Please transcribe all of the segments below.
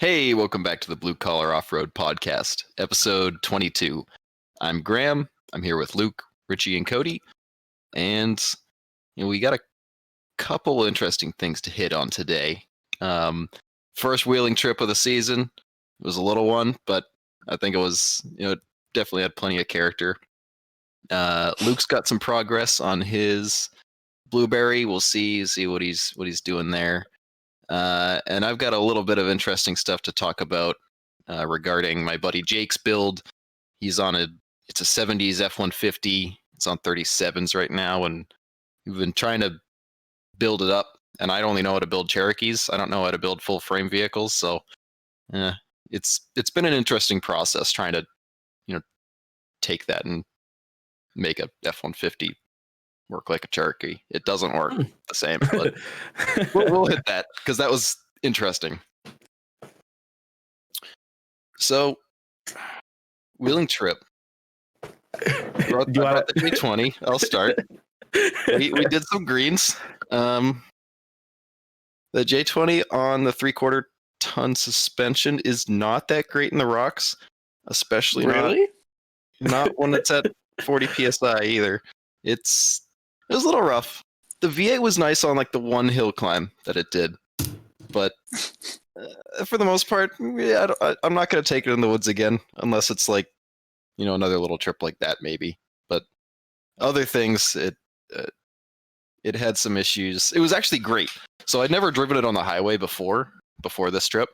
Hey, welcome back to the Blue Collar Off-Road Podcast, episode 22. I'm Graham. I'm here with Luke, Richie, and Cody. And we got a couple interesting things to hit on today. First wheeling trip of the season. It was a little one, but I think it was, definitely had plenty of character. Luke's got some progress on his Blueberry. We'll see what he's doing there. And I've got a little bit of interesting stuff to talk about regarding my buddy Jake's build. It's a 70s F-150. It's on 37s right now, and we've been trying to build it up. And I only know how to build Cherokees. I don't know how to build full frame vehicles. So it's been an interesting process trying to, take that and make a F-150 work like a Cherokee. It doesn't work the same, but we'll hit that because that was interesting. So, wheeling trip. I brought the J20. I'll start. We did some greens. The J20 on the 3/4 ton suspension is not that great in the rocks, especially not when it's at 40 psi either. It was a little rough. The V8 was nice on like the one hill climb that it did, but for the most part, yeah, I'm not going to take it in the woods again unless it's like, another little trip like that maybe. But other things, it had some issues. It was actually great. So I'd never driven it on the highway before this trip.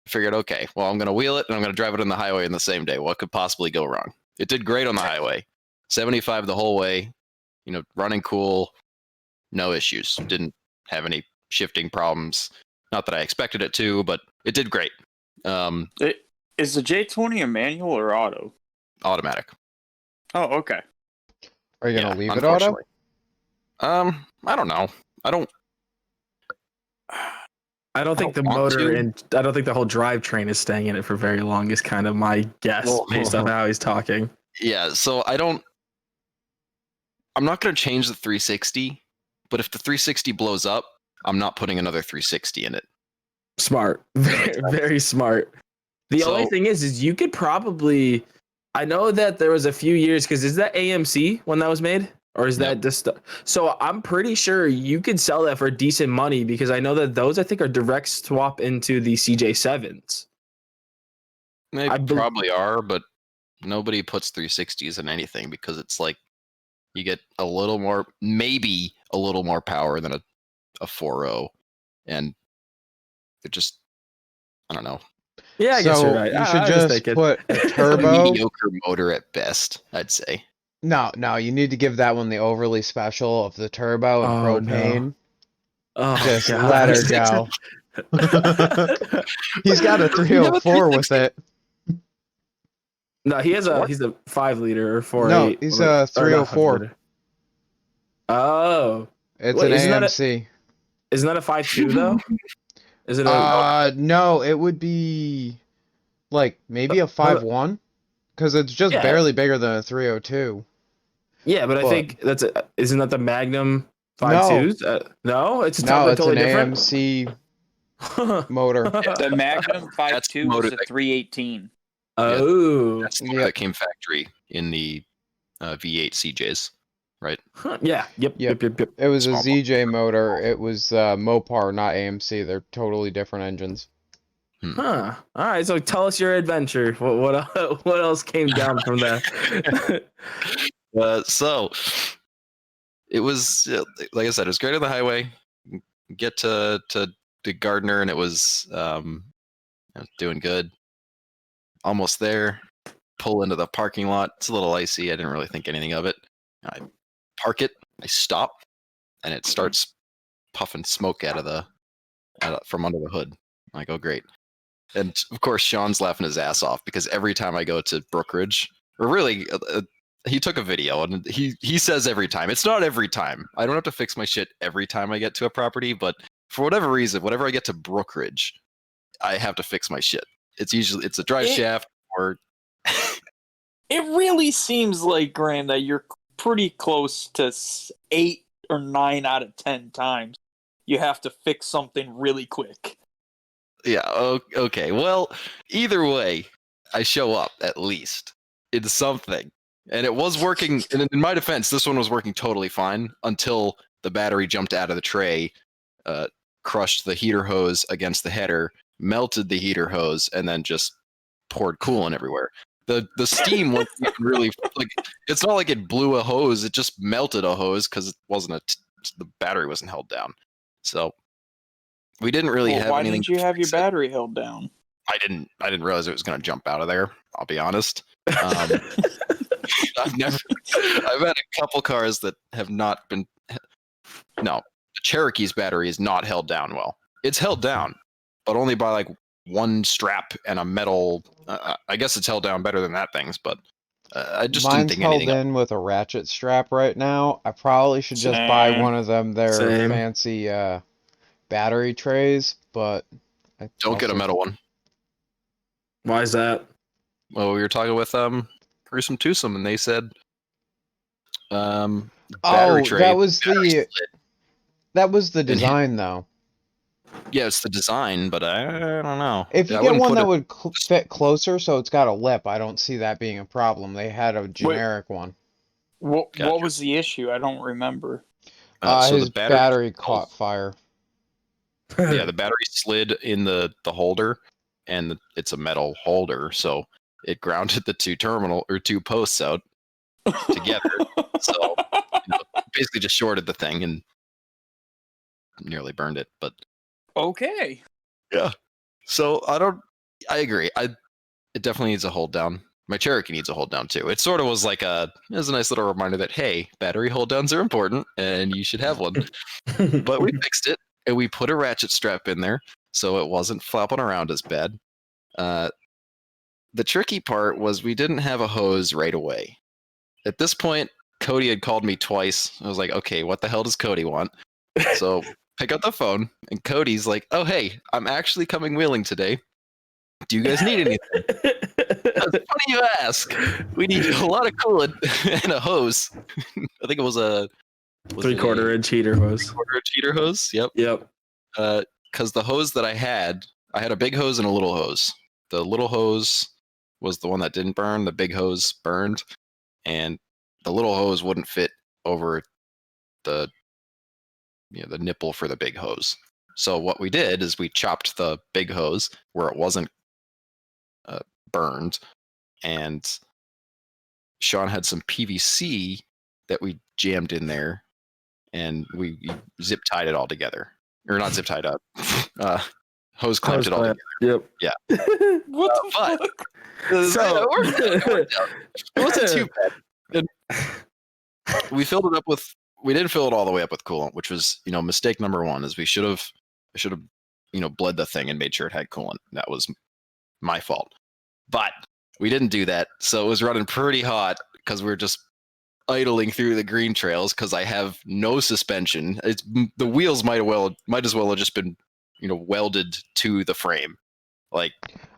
I figured, okay, well, I'm going to wheel it and I'm going to drive it on the highway in the same day. What could possibly go wrong? It did great on the highway. 75 the whole way, running cool, no issues. Didn't have any shifting problems. Not that I expected it to, but it did great. Is the J20 a manual or auto? Automatic. Oh, okay. Are you going to leave it auto? I don't know. I don't think the motor and I don't think the whole drivetrain is staying in it for very long is kind of my guess based on how he's talking. Yeah, so I'm not going to change the 360, but if the 360 blows up, I'm not putting another 360 in it. Smart. Very smart. The only thing is you could probably, I know that there was a few years, because is that AMC when that was made? Or is that just, so I'm pretty sure you could sell that for decent money, because I know that those I think are direct swap into the CJ7s. They probably are, but nobody puts 360s in anything because it's like you get maybe a little more power than a 4.0, and it just, I don't know. Yeah, I guess you're right. You should just put a turbo. A mediocre motor at best, I'd say. No, you need to give that one the overly special of the turbo and propane. No. Just let her go. He's got a 304 with it. No, he's a 5-liter or 4.8. No, he's a 304. Oh, it's an AMC. Isn't that a 5.2 though? Is it? No, it would be like maybe a 5.1 because it's just barely bigger than a 302. Yeah, but I think isn't that the Magnum 5.2s? No, it's totally an different. AMC motor. The Magnum 5.2 is a 318. Oh, that's the one that came factory in the V8 CJs, right? Yeah. Yep. It was a ZJ motor. It was Mopar, not AMC. They're totally different engines. Huh. All right. So tell us your adventure. What else came down from that? So it was, like I said, it was great on the highway. Get to Gardner, and it was doing good. Almost there. Pull into the parking lot. It's a little icy. I didn't really think anything of it. I park it. I stop, and it starts puffing smoke from under the hood. I go, great. And of course, Sean's laughing his ass off because every time I go to Brookridge, or really, he took a video, and he says every time. It's not every time. I don't have to fix my shit every time I get to a property, but for whatever reason, whenever I get to Brookridge, I have to fix my shit. It's a drive shaft or. It really seems like, Grant, that you're pretty close to 8 or 9 out of 10 times you have to fix something really quick. Yeah. Okay. Well, either way, I show up at least in something, and it was working. And in my defense, this one was working totally fine until the battery jumped out of the tray, crushed the heater hose against the header, melted the heater hose, and then just poured coolant everywhere. The steam wasn't even really like, it's not like it blew a hose; it just melted a hose because it wasn't the battery wasn't held down. So we didn't really have why anything. didn't you to have your fix it. battery held down? I didn't realize it was going to jump out of there. I'll be honest. I've had a couple cars that have not been. No, the Cherokee's battery is not held down well. It's held down, but only by like one strap and a metal. I guess it's held down better than that thing's, but I just Mine's didn't think held anything. in with a ratchet strap right now. I probably should just buy Same. one of them. Their Same. fancy battery trays, but I Don't get a also- metal one. Why is that? Well, we were talking with Gruesome Twosome, and they said Oh, battery tray. that was battery the slid. design though. Yeah, it's the design, but I don't know. If you I get wouldn't one put that it- would fit closer, so it's got a lip, I don't see that being a problem. They had a generic one. What Gotcha. was the issue? I don't remember. so His the battery caught fire. yeah, the battery slid in the holder, and it's a metal holder, so it grounded the two posts out together. So basically just shorted the thing and nearly burned it. But Okay. so I agree. It definitely needs a hold down. My Cherokee needs a hold down too. It sort of was like it was a nice little reminder that, hey, battery hold downs are important and you should have one. But we fixed it and we put a ratchet strap in there so it wasn't flopping around as bad. The tricky part was we didn't have a hose right away. At this point, Cody had called me twice. I was like, okay, what the hell does Cody want? So I got the phone and Cody's like, oh, hey, I'm actually coming wheeling today. Do you guys need anything? It's funny you ask. We need a lot of coolant and a hose. I think it was a 3/4 inch heater hose. 3/4 inch heater hose. Yep. Yep. Because the hose that I had a big hose and a little hose. The little hose was the one that didn't burn. The big hose burned, and the little hose wouldn't fit over the nipple for the big hose. So what we did is we chopped the big hose where it wasn't burned, and Sean had some PVC that we jammed in there, and we zip tied it all together, or not zip tied up, hose clamped it all together. Yep. Yeah. What the but- fuck? So it wasn't too bad. And we filled it up with. We didn't fill it all the way up with coolant, which was mistake number one. Is I should have bled the thing and made sure it had coolant. That was my fault. But we didn't do that, so it was running pretty hot because we were just idling through the green trails because I have no suspension. The wheels might as well have just been welded to the frame. Like,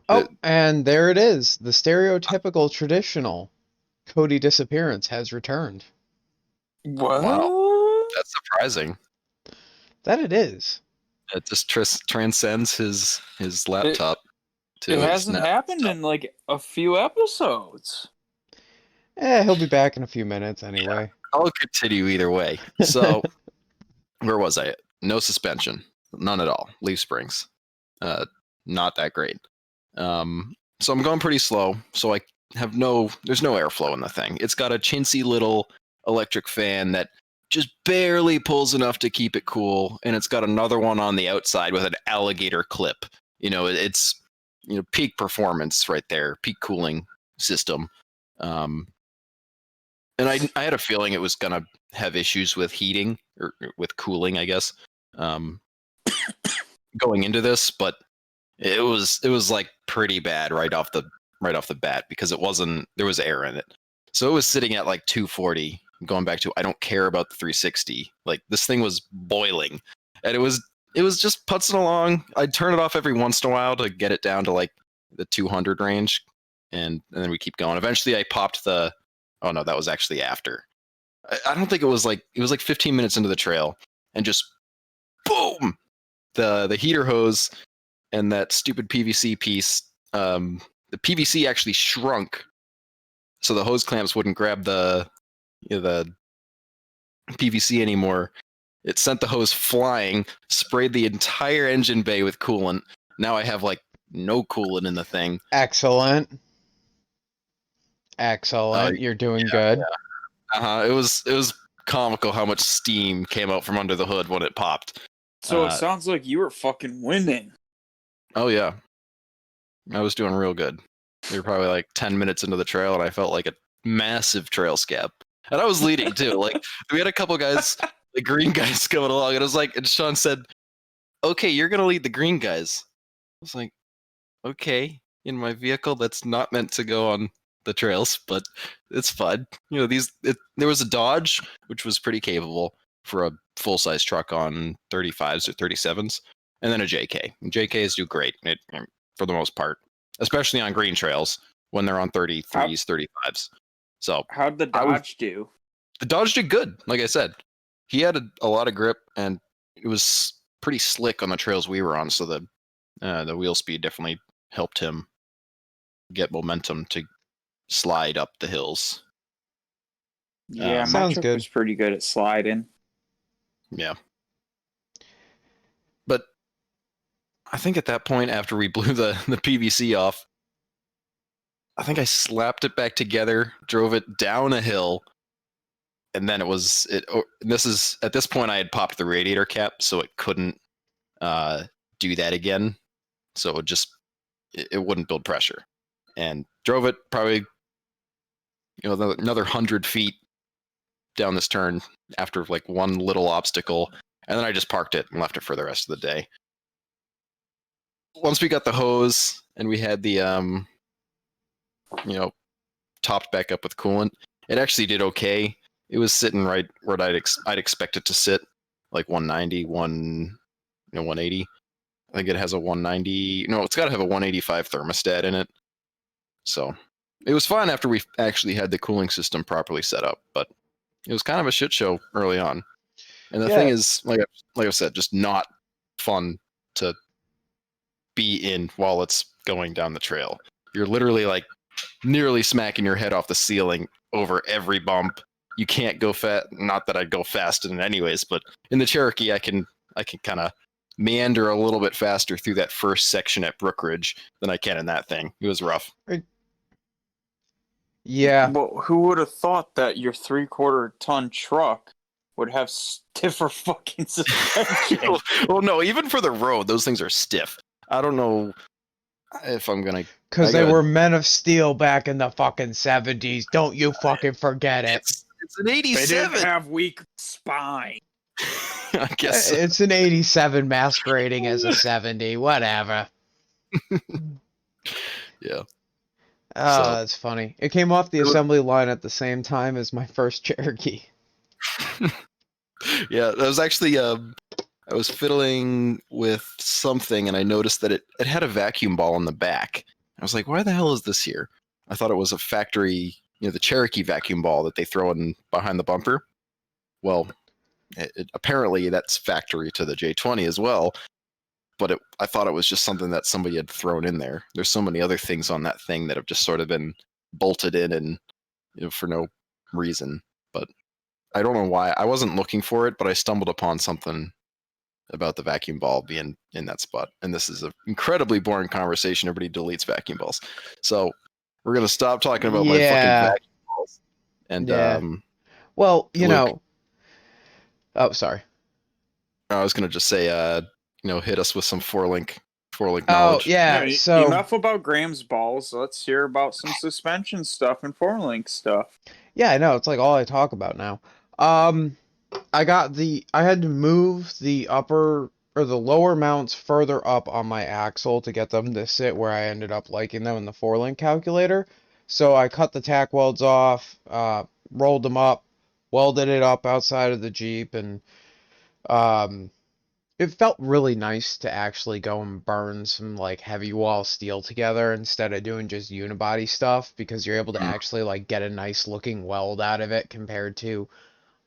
Oh, and there it is. The stereotypical traditional Cody disappearance has returned. What? that's surprising. That it is. It just transcends his laptop. It hasn't happened in like a few episodes. He'll be back in a few minutes anyway. I'll continue either way. So, where was I? No suspension, none at all. Leaf springs, not that great. So I'm going pretty slow. So I have there's no airflow in the thing. It's got a chintzy little electric fan that just barely pulls enough to keep it cool, and it's got another one on the outside with an alligator clip. It's peak performance right there, peak cooling system. And I had a feeling it was gonna have issues with heating or with cooling, I guess, going into this, but it was like pretty bad right off the bat because there was air in it. So it was sitting at like 240. Going back to, I don't care about the 360. Like, this thing was boiling, and it was just putzing along. I'd turn it off every once in a while to get it down to like the 200 range, and then we keep going. Eventually, I popped the. Oh no, that was actually after. I don't think it was like 15 minutes into the trail, and just boom, the heater hose and that stupid PVC piece, the PVC actually shrunk, so the hose clamps wouldn't grab the PVC anymore. It sent the hose flying, sprayed the entire engine bay with coolant. Now I have like no coolant in the thing. Excellent. You're doing good. Yeah. It was comical how much steam came out from under the hood when it popped. So it sounds like you were fucking winning. Oh yeah, I was doing real good. We were probably like 10 minutes into the trail, and I felt like a massive trail scab. And I was leading too. Like we had a couple guys, the green guys coming along, and it was like, and Sean said, "Okay, you're gonna lead the green guys." I was like, "Okay," in my vehicle that's not meant to go on the trails, but it's fun. You know, there was a Dodge, which was pretty capable for a full size truck on 35s or 37s, and then a JK. And JKs do great for the most part, especially on green trails when they're on 33s, 35s. So how'd the Dodge do? The Dodge did good. Like I said, he had a lot of grip, and it was pretty slick on the trails we were on. So the wheel speed definitely helped him get momentum to slide up the hills. Yeah, my sounds truck good. was pretty good at sliding. Yeah. But I think at that point, after we blew the PVC off, I think I slapped it back together, drove it down a hill, and then this is at this point I had popped the radiator cap, so it couldn't do that again. So it wouldn't build pressure, and drove it probably another 100 feet down this turn after like one little obstacle, and then I just parked it and left it for the rest of the day. Once we got the hose and we had the topped back up with coolant, it actually did okay. It was sitting right where I'd expect it to sit, like 190, 180. I think it has a 190. No, it's got to have a 185 thermostat in it. So it was fine after we actually had the cooling system properly set up, but it was kind of a shit show early on. And the thing is, like I said, just not fun to be in while it's going down the trail. You're literally like nearly smacking your head off the ceiling over every bump. You can't go fast. Not that I'd go fast in it anyways, but in the Cherokee, I can kind of meander a little bit faster through that first section at Brookridge than I can in that thing. It was rough. Yeah. Well, who would have thought that your 3/4 ton truck would have stiffer fucking suspension? Well, no, even for the road, those things are stiff. I don't know if I'm gonna. Because they were men of steel back in the fucking 70s. Don't you fucking forget it. It's an 87. They didn't have weak spine. I guess it's an 87 masquerading as a 70. Whatever. Yeah. Oh, So- that's funny. It came off the assembly line at the same time as my first Cherokee. Yeah, that was actually I was fiddling with something and I noticed that it had a vacuum ball in the back. I was like, why the hell is this here? I thought it was a factory, the Cherokee vacuum ball that they throw in behind the bumper. Well, apparently that's factory to the J20 as well. But I thought it was just something that somebody had thrown in there. There's so many other things on that thing that have just sort of been bolted in and for no reason. But I don't know why. I wasn't looking for it, but I stumbled upon something about the vacuum ball being in that spot. And this is an incredibly boring conversation. Everybody deletes vacuum balls. So we're going to stop talking about my fucking vacuum balls. And well, Luke. Oh, sorry. I was going to just say, hit us with some four-link knowledge. Oh, yeah. So enough about Graham's balls. Let's hear about some suspension stuff and 4-link stuff. Yeah, I know. It's like all I talk about now. I had to move the upper or the lower mounts further up on my axle to get them to sit where I ended up liking them in the 4-link calculator. So I cut the tack welds off, rolled them up, welded it up outside of the Jeep, and it felt really nice to actually go and burn some like heavy wall steel together instead of doing just unibody stuff, because you're able to actually like get a nice looking weld out of it compared to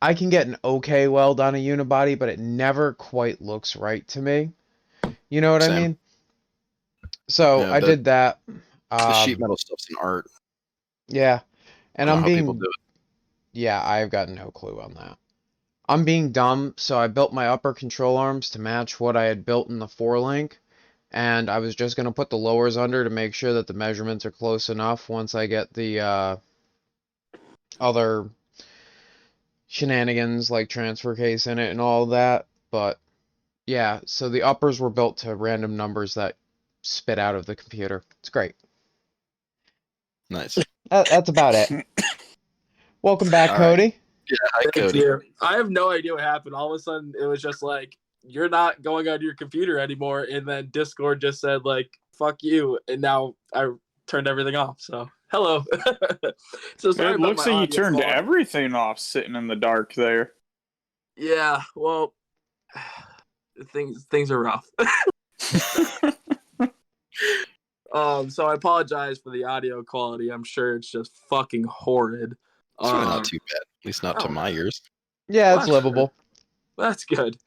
I can get an okay weld on a unibody, but it never quite looks right to me. You know what I Same. mean? So Yeah, I the- did that. The sheet metal stuff's an art. Yeah, I and don't know I'm how people being do it. yeah, I've got no clue on that. I'm being dumb, so I built my upper control arms to match what I had built in the 4-link, and I was just gonna put the lowers under to make sure that the measurements are close enough once I get the other shenanigans like transfer case in it and all that. But yeah, so the uppers were built to random numbers that spit out of the computer. It's great. Nice. That's about it. Welcome back, All right. Cody. Yeah, hi, Thank Cody. you. I have no idea what happened. All of a sudden, it was just like, you're not going on your computer anymore. And then Discord just said, like, fuck you. And now I turned everything off. So, hello. So sorry It about looks my like you audio turned quality. everything off sitting in the dark there. Yeah, well, things are rough. So I apologize for the audio quality. I'm sure it's just fucking horrid. It's really not too bad. At least not to oh. my ears. Yeah, it's Well, that's livable. That's good.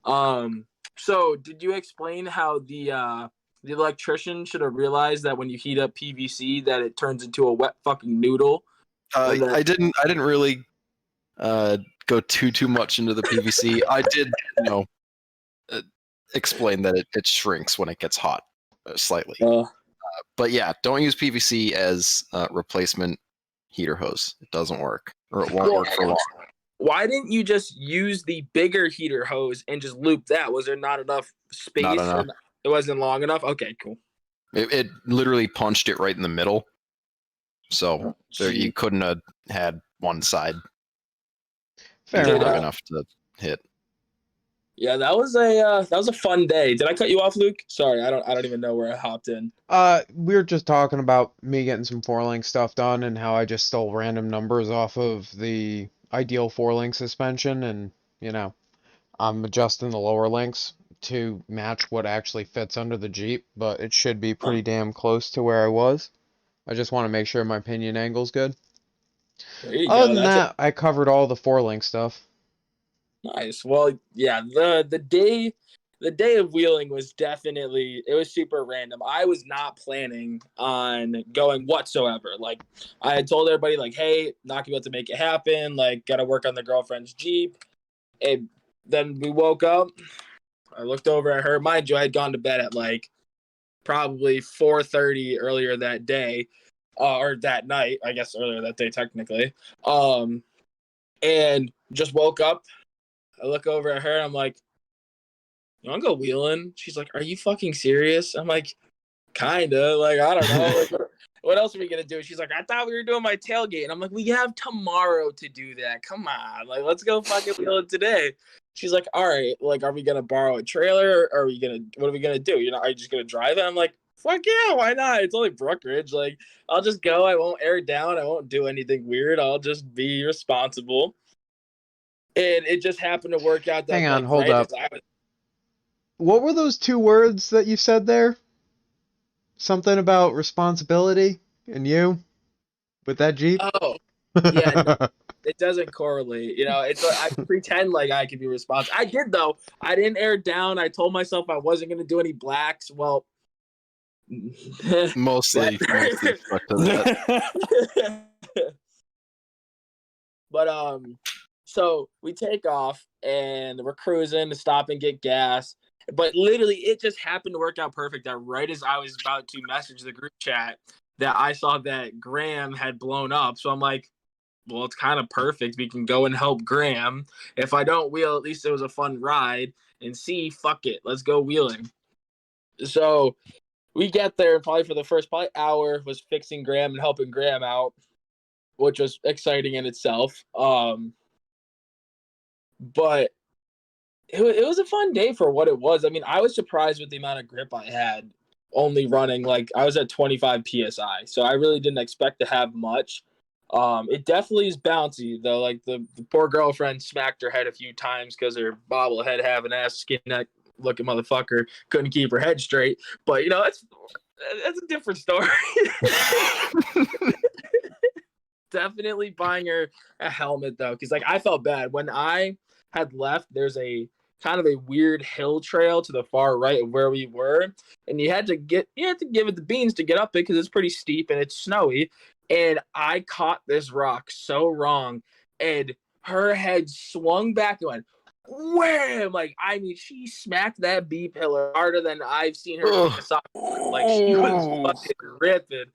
So did you explain how the electrician should have realized that when you heat up PVC that it turns into a wet fucking noodle? And that- I didn't really go too much into the PVC. I did, explain that it shrinks when it gets hot slightly. But yeah, don't use PVC as replacement heater hose. It doesn't work, or it won't work for long. Why didn't you just use the bigger heater hose and just loop that? Was there not enough space? Not enough. It wasn't long enough? Okay, cool. It literally punched it right in the middle, so there, you couldn't have had one side Fair Did, long enough. enough to hit. Yeah, that was a fun day. Did I cut you off, Luke? Sorry, I don't even know where I hopped in. We were just talking about me getting some 4-link stuff done and how I just stole random numbers off of the ideal 4-link suspension, and I'm adjusting the lower links to match what actually fits under the Jeep, but it should be pretty damn close to where I was. I just want to make sure my pinion angle's good. There you Other go. than that, I covered all the 4-link stuff. Nice. Well, yeah, the day of wheeling was definitely, it was super random. I was not planning on going whatsoever. Like, I had told everybody, like, hey, not gonna be able to make it happen, like, gotta work on the girlfriend's Jeep. And then we woke up, I looked over at her. Mind you, I had gone to bed at like probably 4:30 earlier that day, or that night, I guess earlier that day technically. And just woke up. I look over at her and I'm like, you want to go wheeling? She's like, are you fucking serious? I'm like, kinda. Like, I don't know. Like, what else are we gonna do? She's like, I thought we were doing my tailgate. And I'm like, we have tomorrow to do that. Come on. Like, let's go fucking wheeling today. She's like, all right, like, are we gonna borrow a trailer? Or what are we gonna do? Are you just gonna drive it? I'm like, fuck yeah, why not? It's only Brookridge. Like, I'll just go. I won't air it down. I won't do anything weird. I'll just be responsible. And it just happened to work out that Hang on, like, hold right up. as I was. What were those 2 words that you said there? Something about responsibility and you with that Jeep? Oh, yeah, no, it doesn't correlate. I pretend like I can be responsible. I did though. I didn't air it down. I told myself I wasn't gonna do any blacks. Well, Mostly stuck to that. but so we take off and we're cruising to stop and get gas. But literally, it just happened to work out perfect that right as I was about to message the group chat, that I saw that Graham had blown up. So I'm like, well, it's kind of perfect. We can go and help Graham. If I don't wheel, at least it was a fun ride. And C, fuck it, let's go wheeling. So we get there, and probably for the first hour was fixing Graham and helping Graham out, which was exciting in itself. But it was a fun day for what it was. I mean, I was surprised with the amount of grip I had, only running, like, I was at 25 PSI. So I really didn't expect to have much. It definitely is bouncy, though. Like, the poor girlfriend smacked her head a few times because her bobblehead having ass skin neck looking motherfucker couldn't keep her head straight. But, that's a different story. Definitely buying her a helmet, though, because, like, I felt bad. When I had left, there's a kind of a weird hill trail to the far right of where we were, and you had to give it the beans to get up it because it's pretty steep and it's snowy. And I caught this rock so wrong, and her head swung back and went wham! Like, I mean, she smacked that B pillar harder than I've seen her kick a soccer ball. Like, she was fucking ripping.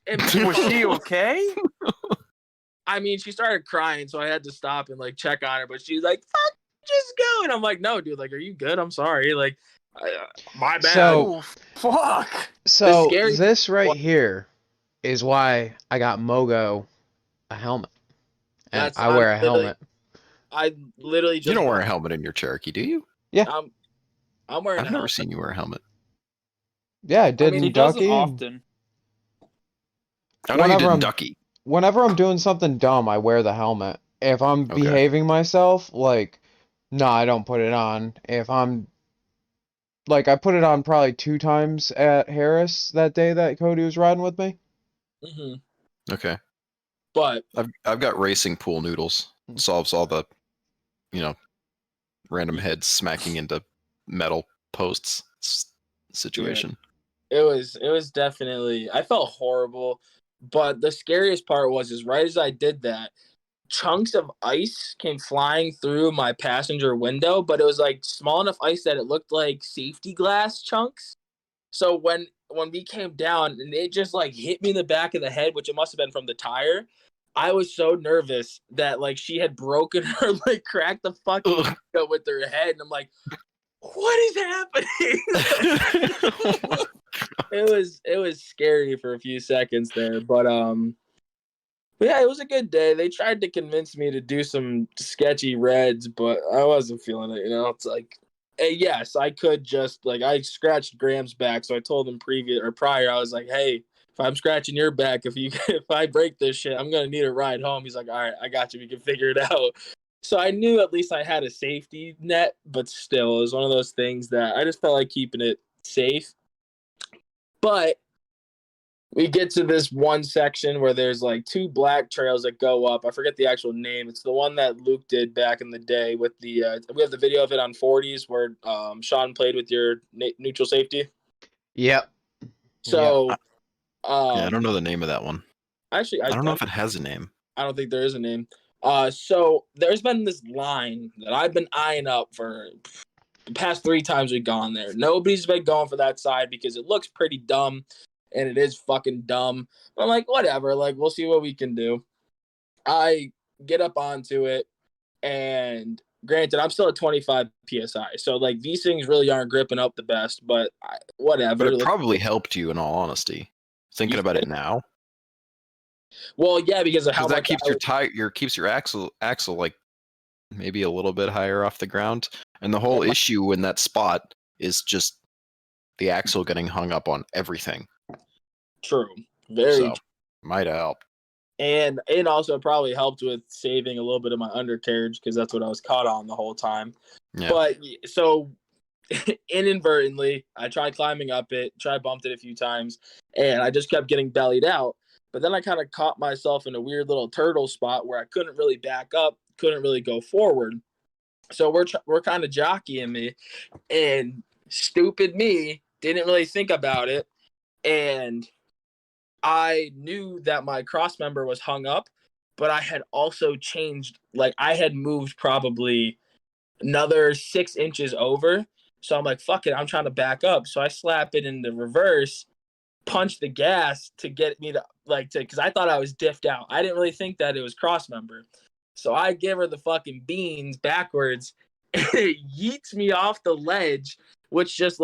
And Was she okay? I mean, she started crying, so I had to stop and like check on her. But she's like, "Fuck, just go." And I'm like, "No, dude. Like, are you good? I'm sorry. Like, my bad." So- Fuck. So scary- this right here is why I got Mogo a helmet. And That's- I wear a I'm literally- helmet. I literally just You don't wear a helmet in your Cherokee, do you? I'm wearing. I've a never helmet. seen you wear a helmet. Yeah, I did I mean, he in does it Ducky. often. I know you Whenever did in I'm- Ducky. Whenever I'm doing something dumb, I wear the helmet. If I'm Okay. behaving myself, like, no, I don't put it on. If I'm, like, I put it on probably 2 times at Harris that day that Cody was riding with me. hmm Okay. But I've got racing pool noodles. Solves all the, random heads smacking into metal posts situation. it was definitely. I felt horrible. But the scariest part was right as I did that, chunks of ice came flying through my passenger window, but it was like small enough ice that it looked like safety glass chunks. So when we came down and it just like hit me in the back of the head, which it must have been from the tire, I was so nervous that like she had broken her, like cracked the fucking Ugh. window with her head, and I'm like, what is happening? It was scary for a few seconds there, but yeah, it was a good day. They tried to convince me to do some sketchy reds, but I wasn't feeling it. It's like, yes, I could just like I scratched Graham's back, so I told him prior, I was like, hey, if I'm scratching your back, if I break this shit, I'm gonna need a ride home. He's like, all right, I got you. We can figure it out. So I knew at least I had a safety net, but still, it was one of those things that I just felt like keeping it safe. But we get to this one section where there's like 2 black trails that go up. I forget the actual name. It's the one that Luke did back in the day with the. We have the video of it on 40s where Sean played with your neutral safety. Yep. So, yeah, I don't know the name of that one. Actually, I don't know if it has a name. I don't think there is a name. So there's been this line that I've been eyeing up for the past 3 times we've gone there. Nobody's been going for that side because it looks pretty dumb, and it is fucking dumb. But I'm like, whatever. Like, we'll see what we can do. I get up onto it, and granted, I'm still at 25 psi, so like these things really aren't gripping up the best. But whatever. But it probably helped you, in all honesty. Thinking You about it think? now, Well, yeah, because of how because that much keeps your tire, keeps your axle like maybe a little bit higher off the ground. And the whole issue in that spot is just the axle getting hung up on everything. True. Very So might help. And it also probably helped with saving a little bit of my undercarriage because that's what I was caught on the whole time. Yeah. But so inadvertently, I tried climbing up it, bumped it a few times, and I just kept getting bellied out. But then I kind of caught myself in a weird little turtle spot where I couldn't really back up, couldn't really go forward. So we're kind of jockeying me, and stupid me didn't really think about it, and I knew that my cross member was hung up, but I had also changed, like I had moved probably another 6 inches over. So I'm like, fuck it, I'm trying to back up. So I slap it in the reverse, punch the gas to get me to because I thought I was diffed out. I didn't really think that it was cross member. So I give her the fucking beans backwards, and it yeets me off the ledge, which just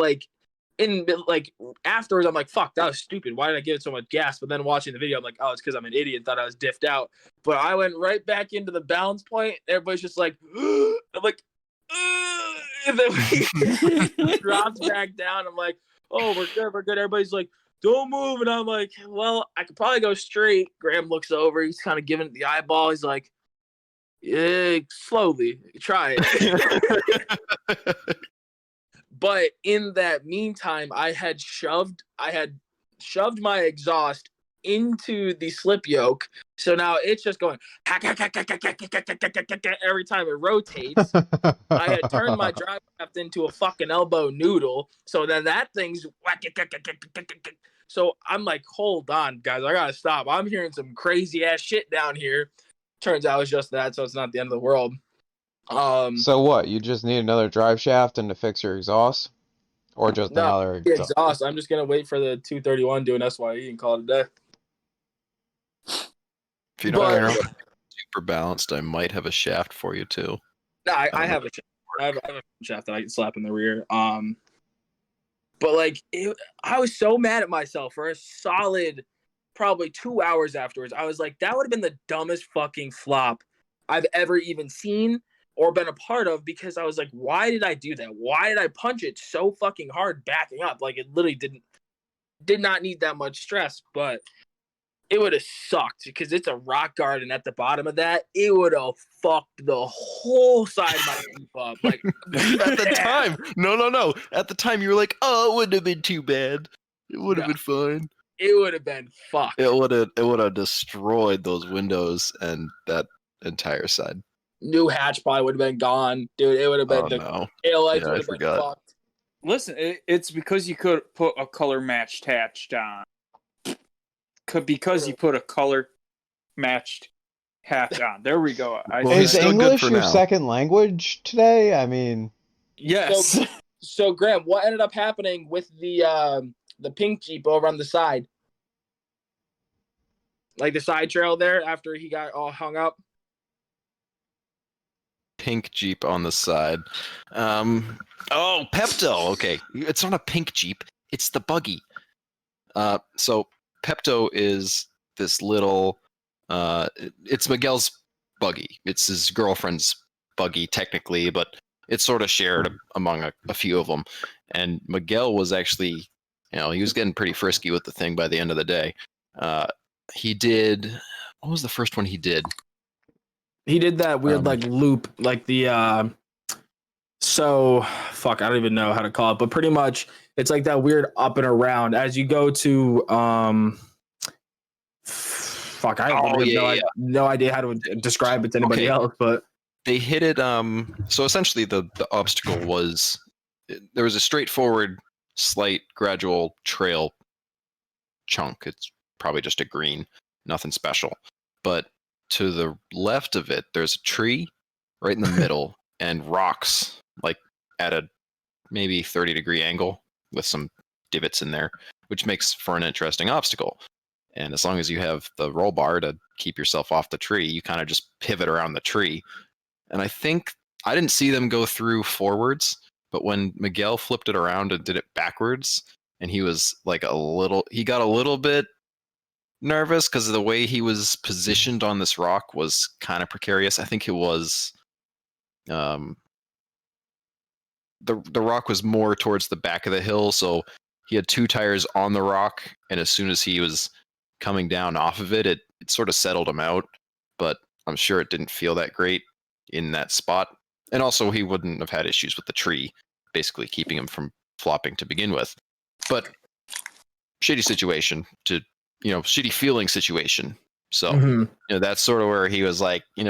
afterwards I'm like, fuck, that was stupid. Why did I give it so much gas? But then watching the video, I'm like, oh, it's because I'm an idiot and thought I was diffed out. But I went right back into the balance point. Everybody's just like, I'm like, and then we drops back down. I'm like, oh, we're good. Everybody's like, don't move. And I'm like, well, I could probably go straight. Graham looks over. He's kind of giving it the eyeball. He's like, yeah, slowly, try it. But in that meantime, I had shoved my exhaust into the slip yoke. So now it's just going every time it rotates. I had turned my drive shaft into a fucking elbow noodle. So then that thing's so I'm like, hold on, guys, I gotta stop. I'm hearing some crazy ass shit down here. Turns out it's just that, so it's not the end of the world. So what? You just need another drive shaft and to fix your exhaust, or just another the exhaust. I'm just gonna wait for the 231 doing SYE and call it a day. If you don't super balanced, I might have a shaft for you too. No, I have a shaft. I have a shaft that I can slap in the rear. But like, I was so mad at myself for a solid, probably 2 hours afterwards. I was like, that would have been the dumbest fucking flop I've ever even seen or been a part of, because I was like, why did I do that? Why did I punch it so fucking hard backing up? Like, it literally did not need that much stress, but it would have sucked because it's a rock garden at the bottom of that. It would have fucked the whole side of my Jeep up. Like, at the time, no. At the time, you were like, "Oh, it wouldn't have been too bad. It would have been fine. It would have been fucked. It would have destroyed those windows and that entire side. New hatch probably would have been gone, dude. It would have been tail lights would have been fucked. Listen, it's because you could put a color matched hatch on. Because you put a color matched hatch on. There we go. Is English your second language today? I mean, yes. So Graham, what ended up happening with the pink Jeep over on the side? Like the side trail there after he got all hung up? Pink Jeep on the side. Oh, Pepto. Okay. It's not a pink Jeep. It's the buggy. So Pepto is this little, it's Miguel's buggy. It's his girlfriend's buggy technically, but it's sort of shared among a few of them. And Miguel was actually, he was getting pretty frisky with the thing by the end of the day. He did, what was the first one he did? He did that weird like loop, like the fuck, I don't even know how to call it, but pretty much it's like that weird up and around as you go to fuck, I have no idea how to describe it to anybody else, but they hit it so essentially the obstacle was there was a straightforward slight gradual trail chunk. It's probably just a green, nothing special. But to the left of it, there's a tree right in the middle and rocks like at a maybe 30-degree angle with some divots in there, which makes for an interesting obstacle. And as long as you have the roll bar to keep yourself off the tree, you kind of just pivot around the tree. And I think I didn't see them go through forwards, but when Miguel flipped it around and did it backwards, and he was like he got a little bit nervous because the way he was positioned on this rock was kind of precarious. I think it was the rock was more towards the back of the hill, so he had two tires on the rock, and as soon as he was coming down off of it, it sort of settled him out, but I'm sure it didn't feel that great in that spot. And also he wouldn't have had issues with the tree basically keeping him from flopping to begin with. But shitty situation to shitty feeling situation. So that's sort of where he was like, he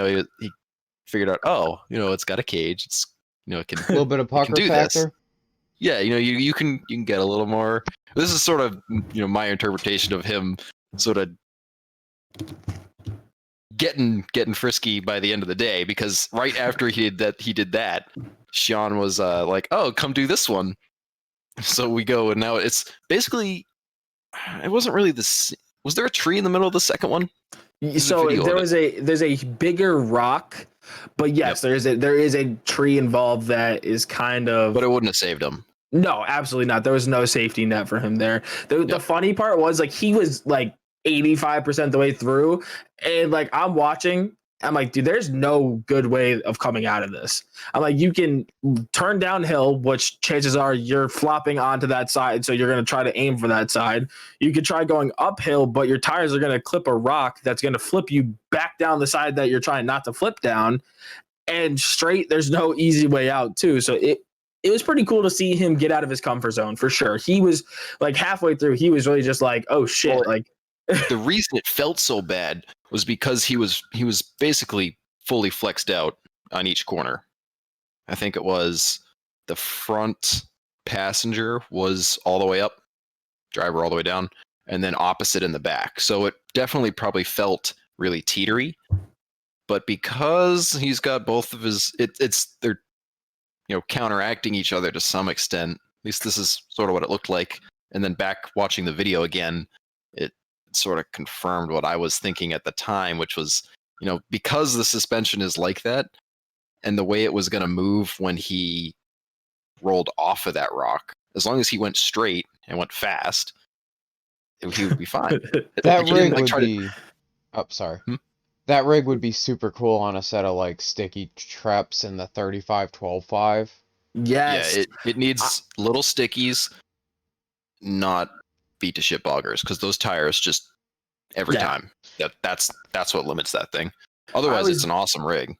figured out, it's got a cage, it's it can a little bit of Parker factor. This. Yeah, you can get a little more. This is sort of my interpretation of him sort of getting frisky by the end of the day, because right after he did that, Sean was like, "Oh, come do this one." So we go, and now it's basically, it wasn't really this. Was there a tree in the middle of the second one? So there's a bigger rock, but yes, there is a tree involved that is kind of. But it wouldn't have saved him. No, absolutely not. There was no safety net for him there. The funny part was like he was like 85% the way through, and like I'm watching. I'm like, dude, there's no good way of coming out of this. I'm like, you can turn downhill, which chances are you're flopping onto that side, so you're going to try to aim for that side. You could try going uphill, but your tires are going to clip a rock that's going to flip you back down the side that you're trying not to flip down. And straight, there's no easy way out, too. So it was pretty cool to see him get out of his comfort zone, for sure. He was like halfway through, he was really just like, oh, shit, like. the reason it felt so bad was because he was basically fully flexed out on each corner. I think it was the front passenger was all the way up, driver all the way down, and then opposite in the back. So it definitely probably felt really teetery. But because he's got both of his, they're counteracting each other to some extent. At least this is sort of what it looked like. And then back watching the video again, it sort of confirmed what I was thinking at the time, which was, because the suspension is like that, and the way it was going to move when he rolled off of that rock, as long as he went straight and went fast, he would be fine. That He didn't, rig would try to- be. Oh, sorry. Hmm? That rig would be super cool on a set of like sticky traps in the 35-12-5. Yes. Yeah, it needs little stickies, not beat to shit boggers, because those tires just every Yeah. time. That's what limits that thing. Otherwise, it's an awesome rig.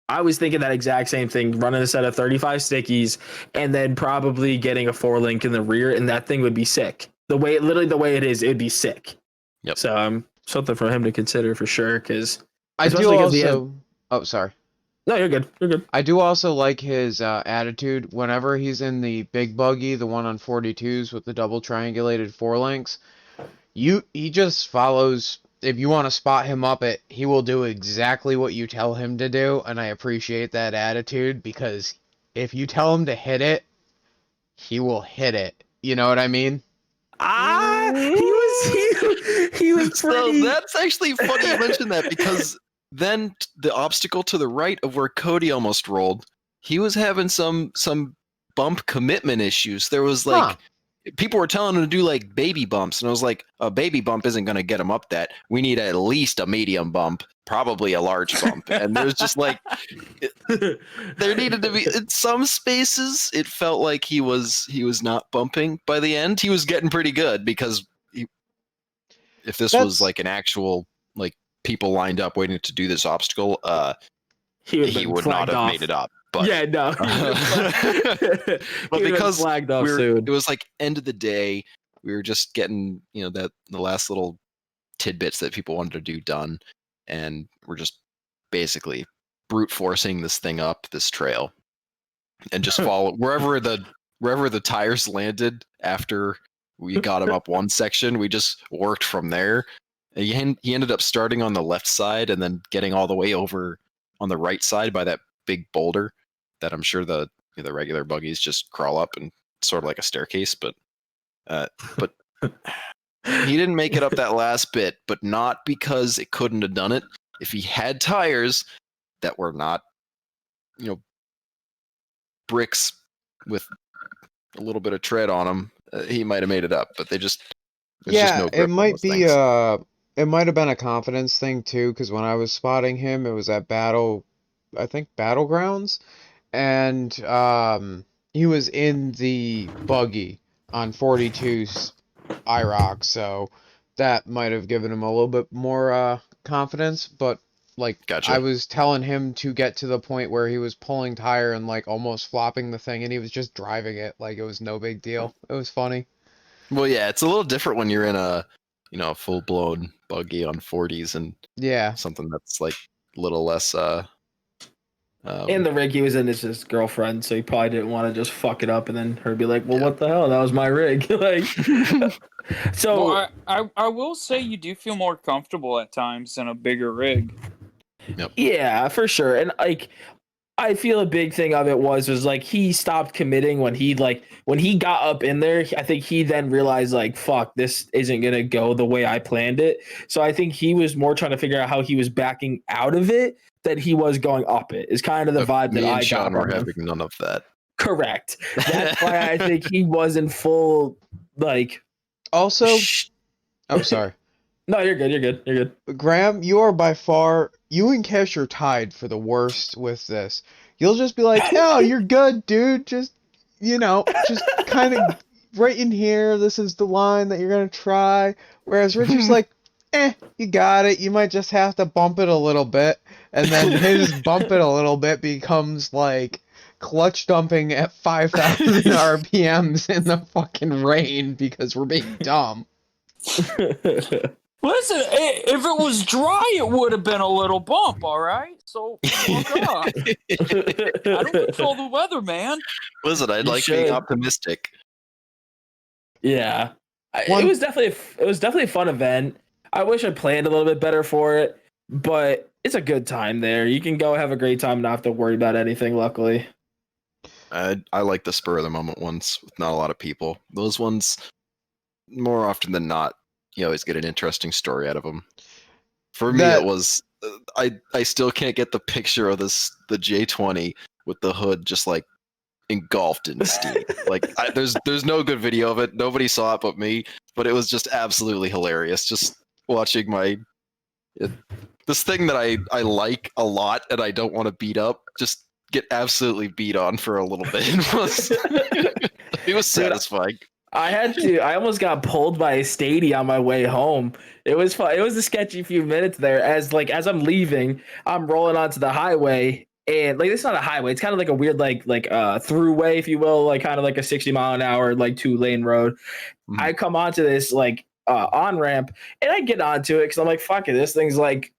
I was thinking that exact same thing, running a set of 35 stickies and then probably getting a 4-link in the rear, and that thing would be sick. The way it is, it'd be sick. Yep. So something for him to consider for sure, because I do Especially 'cause the also. Oh, sorry. no, you're good. You're good. I do also like his attitude whenever he's in the big buggy, the one on 42s with the double triangulated 4-links. He just follows. If you want to spot him up he will do exactly what you tell him to do, and I appreciate that attitude, because if you tell him to hit it, he will hit it. You know what I mean? He was So pretty. that's actually funny you mentioned that, because then the obstacle to the right of where Cody almost rolled, he was having some bump commitment issues. There was like people were telling him to do like baby bumps, and I was like, a baby bump isn't going to get him up that. We need at least a medium bump, probably a large bump. And there's just like there needed to be in some spaces. It felt like he was not bumping. By the end, he was getting pretty good, because if this was like an actual like people lined up waiting to do this obstacle, he would not have made it up. But Yeah, no. but because flagged off it was like end of the day, we were just getting the last little tidbits that people wanted to do done, and we're just basically brute forcing this thing up this trail, and just follow wherever the tires landed after we got him up one section. We just worked from there. He ended up starting on the left side and then getting all the way over on the right side by that big boulder that I'm sure the regular buggies just crawl up, and sort of like a staircase, but he didn't make it up that last bit, but not because it couldn't have done it. If he had tires that were not, bricks with a little bit of tread on them, he might have made it up, but there's just no grip it on might those be things. it might have been a confidence thing too, because when I was spotting him, it was at Battlegrounds, and he was in the buggy on 42's IROC, so that might have given him a little bit more confidence. But like, Gotcha. I was telling him to get to the point where he was pulling tire and like almost flopping the thing, and he was just driving it like it was no big deal. It was funny. Well, yeah, it's a little different when you're in a full blown buggy on 40s and Yeah. something that's like a little less And the rig he was in is his girlfriend, so he probably didn't want to just fuck it up and then her be like, well, what the hell? That was my rig. Like, so Well, I will say you do feel more comfortable at times in a bigger rig. yeah, for sure. And like, I feel a big thing of it was like he stopped committing when he got up in there. I think he then realized like, fuck, this isn't gonna go the way I planned it. So I think he was more trying to figure out how he was backing out of it than he was going up it. Is kind of the vibe me that and I Sean got were from him. having none of that. Correct. That's why I think he was in full like. Also, oh, sorry. No, you're good. You're good. You're good. Graham, you are by far, you and Kesh are tied for the worst with this. You'll just be like, no, you're good, dude. Just kind of right in here. This is the line that you're going to try. Whereas Richard's like, you got it. You might just have to bump it a little bit. And then his bump it a little bit becomes like clutch dumping at 5,000 RPMs in the fucking rain because we're being dumb. Listen, if it was dry, it would have been a little bump, all right? So, fuck off. I don't control the weather, man. Listen, I You like being should. optimistic. Yeah, One- it was definitely a fun event. I wish I planned a little bit better for it, but it's a good time there. You can go have a great time, not have to worry about anything. Luckily, I like the spur of the moment ones with not a lot of people. Those ones, more often than not, you always get an interesting story out of them. For me, That- it was I still can't get the picture of the J20 with the hood just like engulfed in steam. Like there's no good video of it. Nobody saw it but me. But it was just absolutely hilarious. Just watching this thing that I like a lot and I don't want to beat up just get absolutely beat on for a little bit. It was satisfying. I almost got pulled by a Stady on my way home. It was fun. It was a sketchy few minutes there. As I'm leaving, I'm rolling onto the highway, and like it's not a highway. It's kind of like a weird like throughway, if you will, like kind of like a 60-mile-an-hour like 2-lane road. Mhm. I come onto this like on ramp, and I get onto it because I'm like, fuck it, this thing's like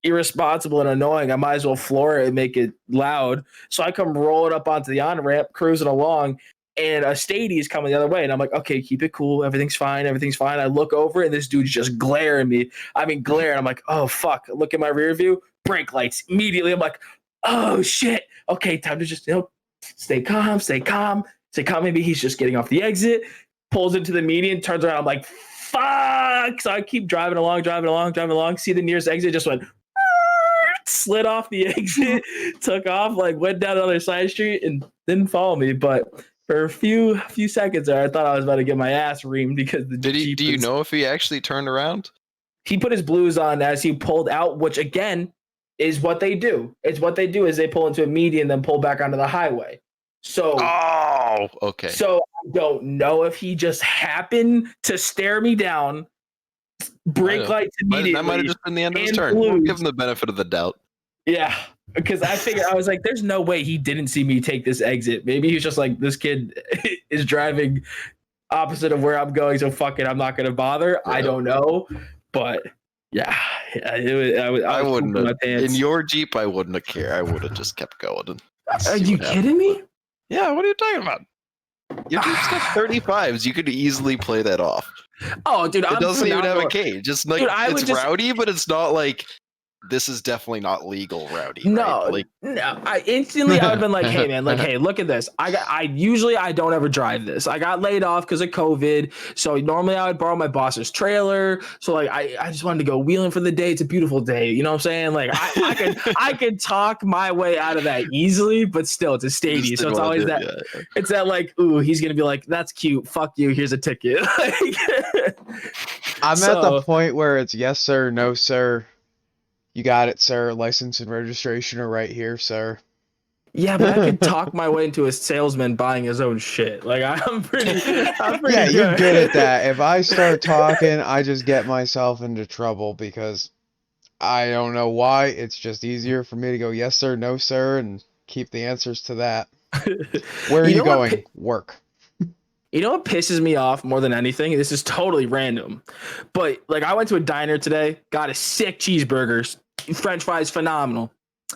irresponsible and annoying. I might as well floor it and make it loud. So I come rolling up onto the on ramp, cruising along. And a Stady is coming the other way. And I'm like, okay, keep it cool. Everything's fine. Everything's fine. I look over and this dude's just glaring me. I mean, glaring. I'm like, oh, fuck. Look at my rear view. Brake lights. Immediately, I'm like, oh, shit. Okay, time to just, stay calm, stay calm, stay calm. Maybe he's just getting off the exit. Pulls into the median, turns around. I'm like, fuck. So I keep driving along. See the nearest exit, just went, slid off the exit, took off, like went down another side street and didn't follow me. But for a few seconds there, I thought I was about to get my ass reamed because the Do you know if he actually turned around? he put his blues on as he pulled out, which again is what they do. It's what they do is they pull into a median, then pull back onto the highway. So Oh, okay. So I don't know if he just happened to stare me down, brake lights immediately. That might have just been the end of his and turn. We'll blues. give him the benefit of the doubt. Yeah, because I figured I was like, "There's no way he didn't see me take this exit. Maybe he's just like, this kid is driving opposite of where I'm going, so fuck it, I'm not gonna bother." I don't know, but yeah, I was wouldn't pooping my have. pants. In your Jeep, I wouldn't have cared. I would have just kept going. And Are see you what happened. kidding me? Yeah, what are you talking about? Your Jeep's got 35s. You could easily play that off. Oh, dude, It doesn't even have a cage. It's like Dude, I would it's just- rowdy, but it's not like this is definitely not legal rowdy. No, right? Like no. I would have been like, hey man, like, hey, look at this. I don't ever drive this. I got laid off because of COVID. So normally I would borrow my boss's trailer. So like I just wanted to go wheeling for the day. It's a beautiful day. You know what I'm saying? Like I could talk my way out of that easily, but still it's a just Stady. So didn't it's wanna always do that it, yeah. it's that like, ooh, he's gonna be like, that's cute. Fuck you. Here's a ticket. I'm at So- the point where it's yes, sir, no, sir. You got it, sir. License and registration are right here, sir. Yeah, but I could talk my way into a salesman buying his own shit. Like I'm pretty Yeah, you're good at that. If I start talking, I just get myself into trouble because I don't know why. It's just easier for me to go yes, sir, no, sir, and keep the answers to that. Where are You you know what going? Work. You know what pisses me off more than anything? This is totally random. But like I went to a diner today, got a sick cheeseburger, French fries phenomenal.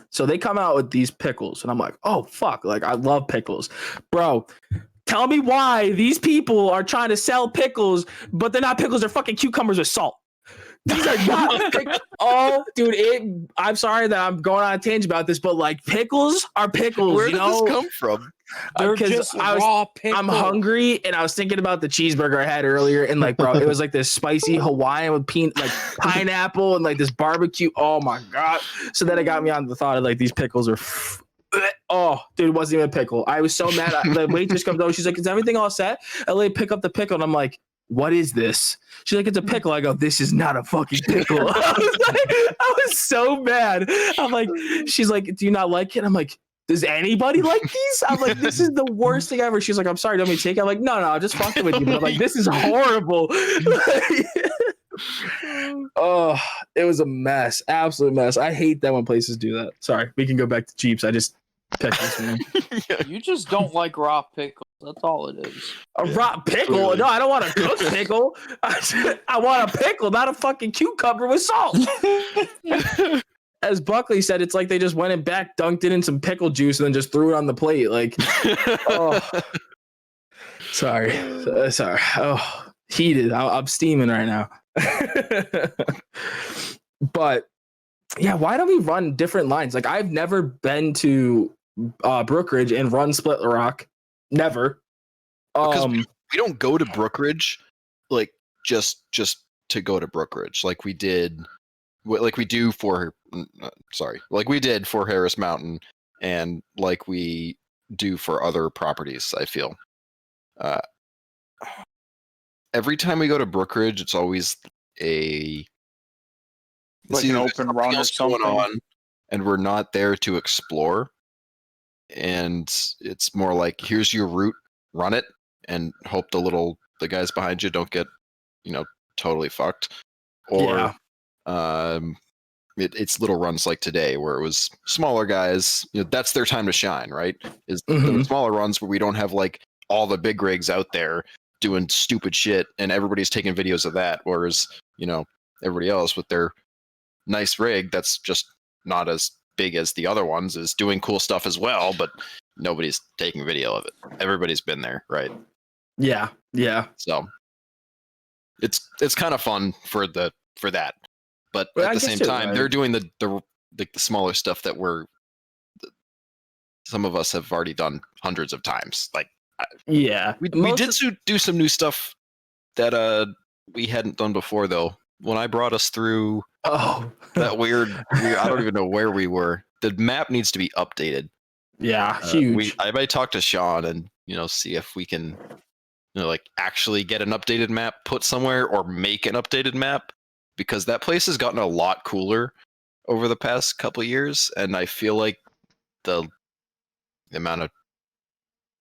So they come out with these pickles and I'm like, "Oh fuck, like I love pickles." Bro, tell me why these people are trying to sell pickles, but they're not pickles, they're fucking cucumbers with salt. These are not oh, dude, I'm sorry that I'm going on a tangent about this, but like pickles are pickles, Where you did know? this come from? They're 'Cause just I was- raw pickles. I'm hungry and I was thinking about the cheeseburger I had earlier and like bro, it was like this spicy Hawaiian with pineapple and like this barbecue. Oh my god. So then it got me on the thought of like these pickles are oh dude, it wasn't even a pickle. I was so mad. The waitress comes over, she's like, "Is everything all set?" I literally pick up the pickle and I'm like, "What is this?" She's like, "It's a pickle." I go, "This is not a fucking pickle." I was so mad. I'm like, she's like, "Do you not like it?" I'm like, "Does anybody like these?" I'm like, "This is the worst thing ever." She's like, "I'm sorry, don't me take it." I'm like, "No, I'm just fucking with you." But I'm like, "This is horrible." Oh, it was a mess. Absolute mess. I hate that when places do that. Sorry, we can go back to Jeeps. I just picked this one. You just don't like raw pickles. That's all it is. A raw pickle? Clearly. No, I don't want a cooked pickle. I want a pickle, not a fucking cucumber with salt. As Buckley said, it's like they just went and back dunked it in some pickle juice and then just threw it on the plate. Like, oh, sorry. Oh, heated. I'm steaming right now. But yeah, why don't we run different lines? Like, I've never been to Brookridge and run Split Rock. Never. Because we don't go to Brookridge like just to go to Brookridge like we did like we do for like we did for Harris Mountain and like we do for other properties. I feel every time we go to Brookridge, it's always it's Like an either open something run or else going something. on, and we're not there to explore. And it's more like, here's your route, run it, and hope the guys behind you don't get, totally fucked. Or it's little runs like today where it was smaller guys. That's their time to shine, right? Is the Mhm. smaller runs where we don't have like all the big rigs out there doing stupid shit, and everybody's taking videos of that. Whereas everybody else with their nice rig that's just not as big as the other ones is doing cool stuff as well, but nobody's taking video of it. Everybody's been there, right? Yeah. So it's kind of fun for that, but Well, at I the guess same you're time, right. they're doing the smaller stuff that some of us have already done hundreds of times. Like Yeah. we Most did of- do some new stuff that we hadn't done before though. When I brought us through Oh. that weird I don't even know where we were. The map needs to be updated. Yeah, huge. I might talk to Sean and see if we can like actually get an updated map put somewhere or make an updated map, because that place has gotten a lot cooler over the past couple of years, and I feel like the amount of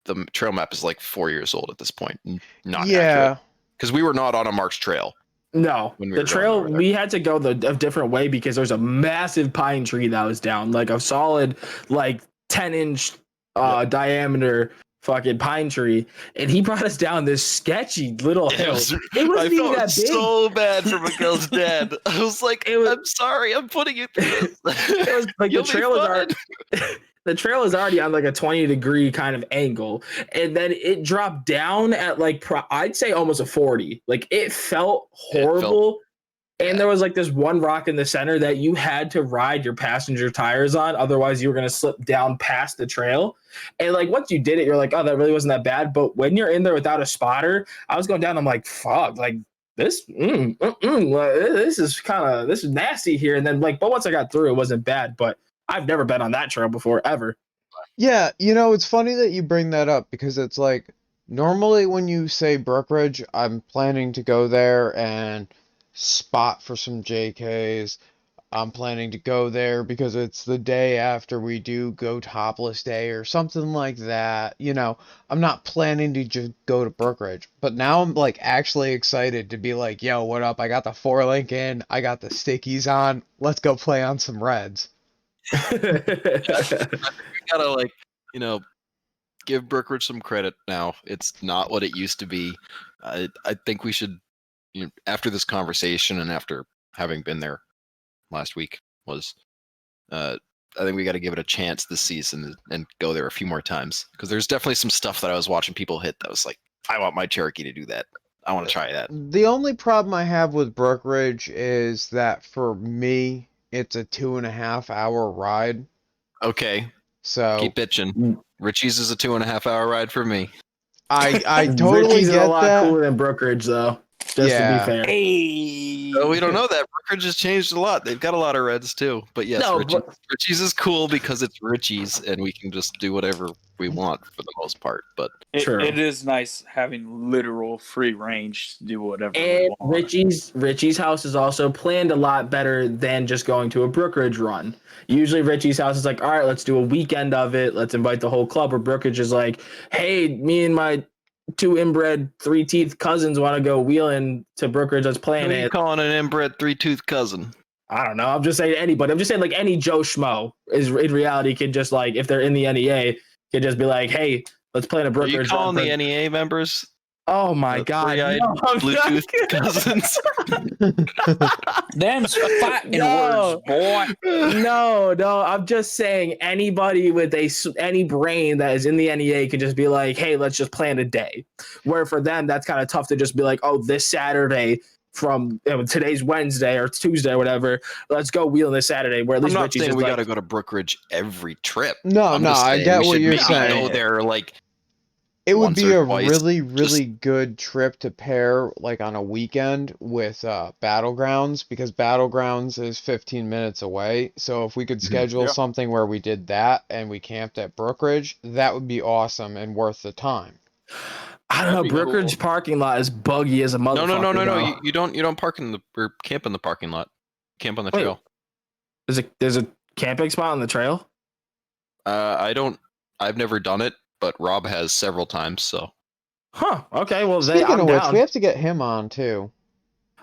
the trail map is like 4 years old at this point. Not Yeah. because we were not on a marked trail. No, when we the were going trail, over there. we had to go a different way because there's a massive pine tree that was down, like a solid, like 10-inch diameter fucking pine tree. And he brought us down this sketchy little hill. It wasn't I even felt that big. so bad for Miguel's dad. I was like, I'm sorry, I'm putting you through this. It was like You'll the be trail is fine. already, the trail is already on like a 20-degree kind of angle, and then it dropped down at like I'd say almost a 40. Like it felt horrible. And there was like this one rock in the center that you had to ride your passenger tires on, otherwise you were gonna slip down past the trail. And like once you did it, you're like, oh, that really wasn't that bad. But when you're in there without a spotter, I was going down. I'm like, fuck, like this is this is nasty here. And then like, but once I got through, it wasn't bad. But I've never been on that trail before ever. Yeah, it's funny that you bring that up because it's like normally when you say Brookridge, I'm planning to go there and spot for some JKs. I'm planning to go there because it's the day after we do Go Topless Day or something like that. I'm not planning to just go to Brookridge, but now I'm like actually excited to be like, yo, what up? I got the 4-link in, I got the stickies on. Let's go play on some Reds. We gotta give Brookridge some credit now. It's not what it used to be. I think we should, after this conversation and after having been there last week, I think we got to give it a chance this season and go there a few more times, because there's definitely some stuff that I was watching people hit that was like, I want my Cherokee to do that. I want to try that. The only problem I have with Brookridge is that for me, it's a 2.5-hour ride. Okay, So keep bitching. Richie's is a 2.5-hour ride for me. I totally Ricky's get a lot that. cooler than Brookridge, though. Just to Yeah. be fair. Hey. Oh, we don't know that. Brookridge has changed a lot. They've got a lot of Reds too. But yes, No, Richie's is cool because it's Richie's and we can just do whatever we want for the most part. But True. It is nice having literal free range to do whatever we And want. Richie's house is also planned a lot better than just going to a Brookridge run. Usually Richie's house is like, all right, let's do a weekend of it. Let's invite the whole club. Or Brookridge is like, hey, me and my 2 inbred 3-teeth cousins want to go wheeling to Brookridge. Let's plan what are you it. calling an inbred 3-tooth cousin? I don't know. I'm just saying anybody. I'm just saying like any Joe Schmo is in reality can just like, if they're in the NEA, can just be like, hey, Let's plan a Are Brookridge you run calling for- the NEA members Oh my the god. three-eyed No, I'm Bluetooth not- cousins? Them's fighting No. words, boy. No, I'm just saying anybody with any brain that is in the NEA could just be like, hey, let's just plan a day. Where for them, that's kind of tough to just be like, oh, this Saturday from today's Wednesday or Tuesday or whatever, let's go wheeling this Saturday. Where at I'm least not Richie's saying just we like, got to go to Brookridge every trip. No, I'm no, just I saying get we what should you're maybe saying. Go there like It would once be or a twice, really good trip to pair like on a weekend with Battlegrounds because Battlegrounds is 15 minutes away. So if we could schedule Yeah. something where we did that and we camped at Brookridge, that would be awesome and worth the time. I don't know, That'd be Brookridge cool. parking lot is buggy as a motherfucker. no. though. You don't park in the or camp in the parking lot. Camp on the Wait. trail. There's a camping spot on the trail. I've never done it, but Rob has several times. So Huh. Okay. Well, Speaking I'm of which, down. we have to get him on too.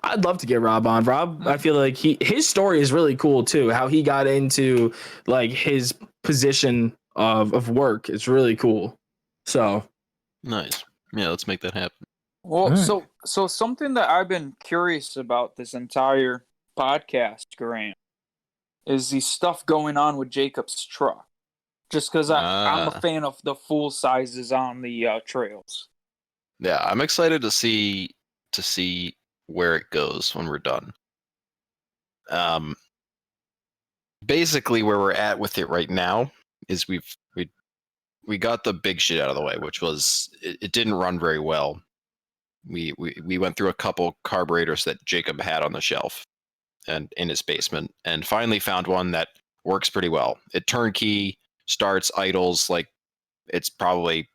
I'd love to get Rob on. Rob, I feel like his story is really cool too. How he got into like his position of work. It's really cool. So nice. Yeah, let's make that happen. Well, Alright. so something that I've been curious about this entire podcast, Grant, is the stuff going on with Jacob's truck. Just because I'm Ah. a fan of the full sizes on the trails. Yeah, I'm excited to see where it goes when we're done. Basically where we're at with it right now is we got the big shit out of the way, which was it didn't run very well. We went through a couple carburetors that Jacob had on the shelf and in his basement, and finally found one that works pretty well. It turnkey, starts, idles, like it's probably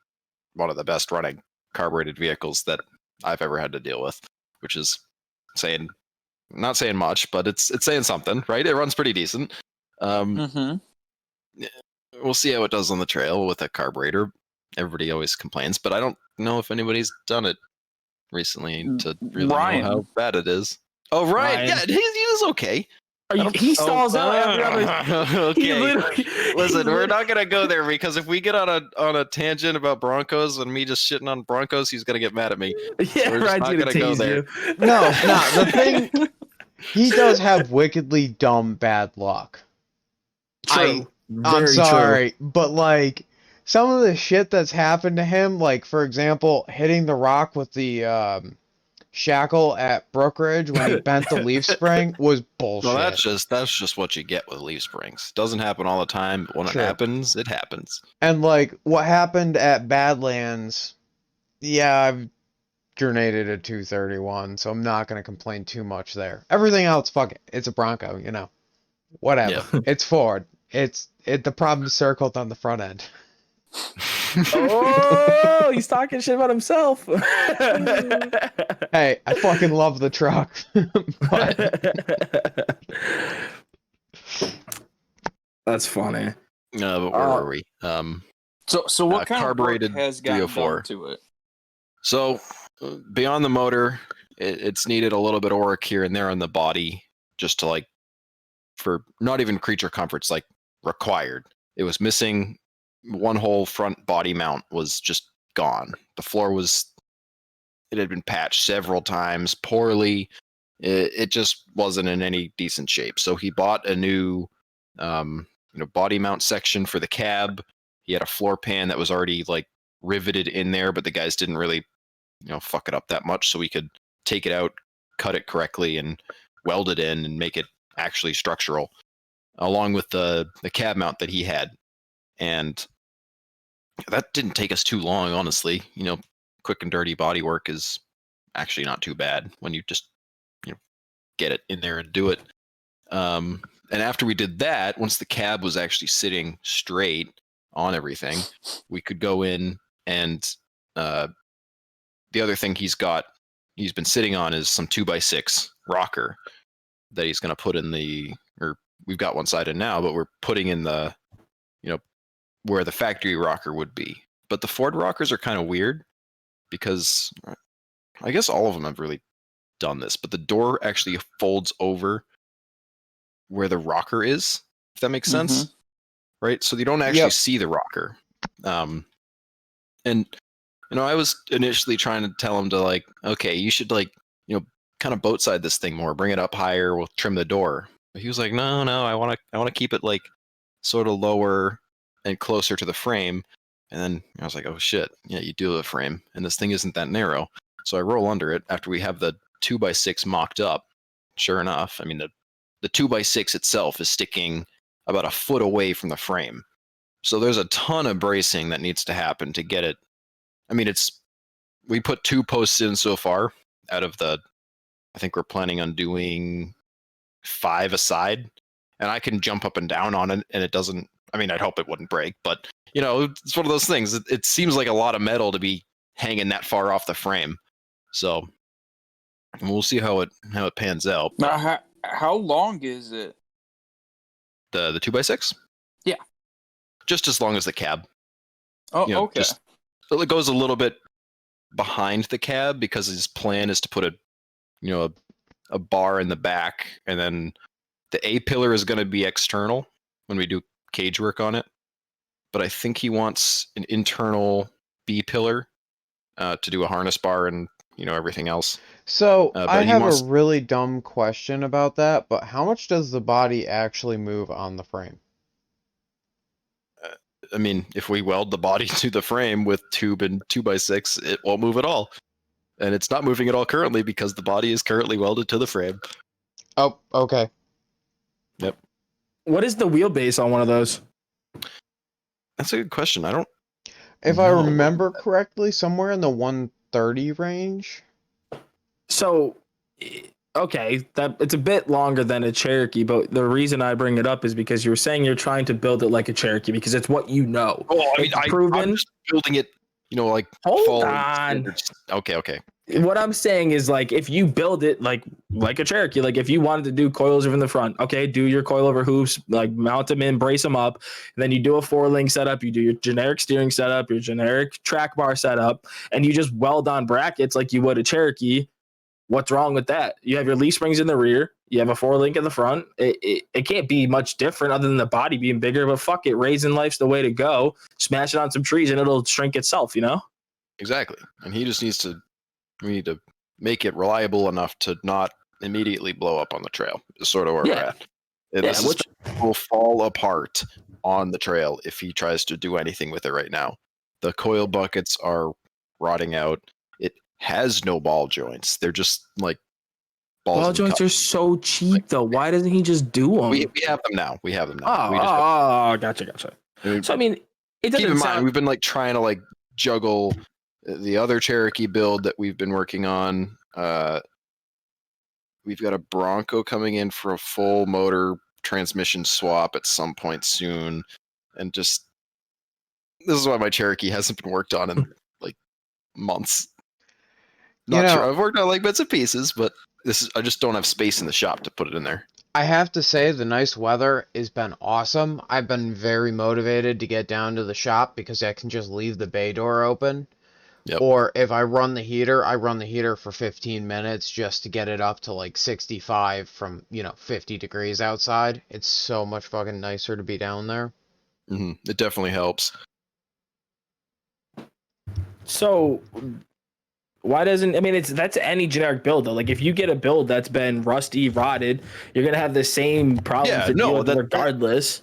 one of the best running carbureted vehicles that I've ever had to deal with, which is not saying much, but it's saying something, right? It runs pretty decent. Mm-hmm. We'll see how it does on the trail with a carburetor. Everybody always complains, but I don't know if anybody's done it recently to really Ryan. know how bad it is. Oh, Ryan, Ryan. yeah, he was okay. he stalls out every other. He Okay. literally- Listen, he we're lit- not gonna go there because if we get on a tangent about Broncos and me just shitting on Broncos, he's gonna get mad at me. Yeah, we're just Ryan's not gonna gonna go tease there. you. No, the thing, he does have wickedly dumb bad luck. True. I'm Very sorry, but like some of the shit that's happened to him, like for example, hitting the rock with the shackle at Brookridge when he bent the leaf spring was bullshit. Well, that's just what you get with leaf springs. Doesn't happen all the time, but when True. it happens, it happens. And like what happened at Badlands, yeah, I've grenaded a 231, so I'm not gonna complain too much there. Everything else, fuck it, it's a Bronco, you know. Whatever. It's Ford. The problem's circled on the front end. Oh, he's talking shit about himself. Hey, I fucking love the truck. But That's funny. But where were we? So what kind of work carbureted has gotten 304. done to it? So beyond the motor, it's needed a little bit of work here and there on the body, just to like for not even creature comforts, like required. It was missing one whole front body mount was just gone. The floor it had been patched several times poorly. It just wasn't in any decent shape. So he bought a new body mount section for the cab. He had a floor pan that was already like riveted in there, but the guys didn't really fuck it up that much, so we could take it out, cut it correctly, and weld it in and make it actually structural, along with the cab mount that he had. And that didn't take us too long, honestly. Quick and dirty body work is actually not too bad when you just get it in there and do it. And after we did that, once the cab was actually sitting straight on everything, we could go in and the other thing he's been sitting on is some 2x6 rocker that he's going to put in or we've got one side in now, but we're putting in the, where the factory rocker would be. But the Ford rockers are kind of weird because I guess all of them have really done this, but the door actually folds over where the rocker is, if that makes sense. Right? So you don't actually see the rocker. And I was initially trying to tell him to like, okay, you should like, kind of boat side this thing more, bring it up higher, we'll trim the door. But he was like, no, I want to keep it like sort of lower and closer to the frame. And then I was like, oh shit, yeah, you do have a frame, and this thing isn't that narrow. So I roll under it after we have the 2x6 mocked up. Sure enough, I mean the 2x6 itself is sticking about a foot away from the frame. So there's a ton of bracing that needs to happen to get it. I mean, we put 2 posts in so far out of the, I think we're planning on doing 5 a side, and I can jump up and down on it, and it doesn't. I mean, I'd hope it wouldn't break, but it's one of those things. It seems like a lot of metal to be hanging that far off the frame. So we'll see how it pans out. Now, how long is it? The 2x6? Yeah. Just as long as the cab. Oh, okay. So it goes a little bit behind the cab because his plan is to put a bar in the back, and then the A pillar is going to be external when we do cage work on it. But I think he wants an internal B pillar to do a harness bar and everything else. So I have wants... a really dumb question about that, but how much does the body actually move on the frame? I mean, if we weld the body to the frame with tube and 2x6, it won't move at all. And it's not moving at all currently because the body is currently welded to the frame. Oh, okay. Yep. What is the wheelbase on one of those? That's a good question. I don't. If I remember correctly, somewhere in the 130 range. So, okay, that it's a bit longer than a Cherokee, but the reason I bring it up is because you were saying you're trying to build it like a Cherokee because it's what you know. Oh, I mean, proven. I'm just building it, like. Hold on. Okay. What I'm saying is, like, if you build it like a Cherokee, like if you wanted to do coilover in the front, okay, do your coilover hoops, like mount them in, brace them up, and then you do a 4-link setup, you do your generic steering setup, your generic track bar setup, and you just weld on brackets like you would a Cherokee. What's wrong with that? You have your leaf springs in the rear, you have a 4-link in the front. It can't be much different other than the body being bigger, but fuck it, raising life's the way to go. Smash it on some trees and it'll shrink itself, Exactly. And he just needs to. We need to make it reliable enough to not immediately blow up on the trail. Is sort of where we're at. This will fall apart on the trail if he tries to do anything with it right now. The coil buckets are rotting out. It has no ball joints. They're just like ball joints are so cheap though. Why doesn't he just do them? We have them now. Gotcha. So I mean, it doesn't keep in mind we've been like trying to like juggle the other Cherokee build that we've been working on. We've got a Bronco coming in for a full motor transmission swap at some point soon, and just this is why my Cherokee hasn't been worked on in like months. Not sure. I've worked on like bits and pieces, but I just don't have space in the shop to put it in there. I have to say the nice weather has been awesome. I've been very motivated to get down to the shop because I can just leave the bay door open. Yep. Or if I run the heater for 15 minutes just to get it up to like 65 from, 50 degrees outside. It's so much fucking nicer to be down there. Mm-hmm. It definitely helps. So why doesn't, that's any generic build though. Like if you get a build that's been rusty, rotted, you're going to have the same problems regardless.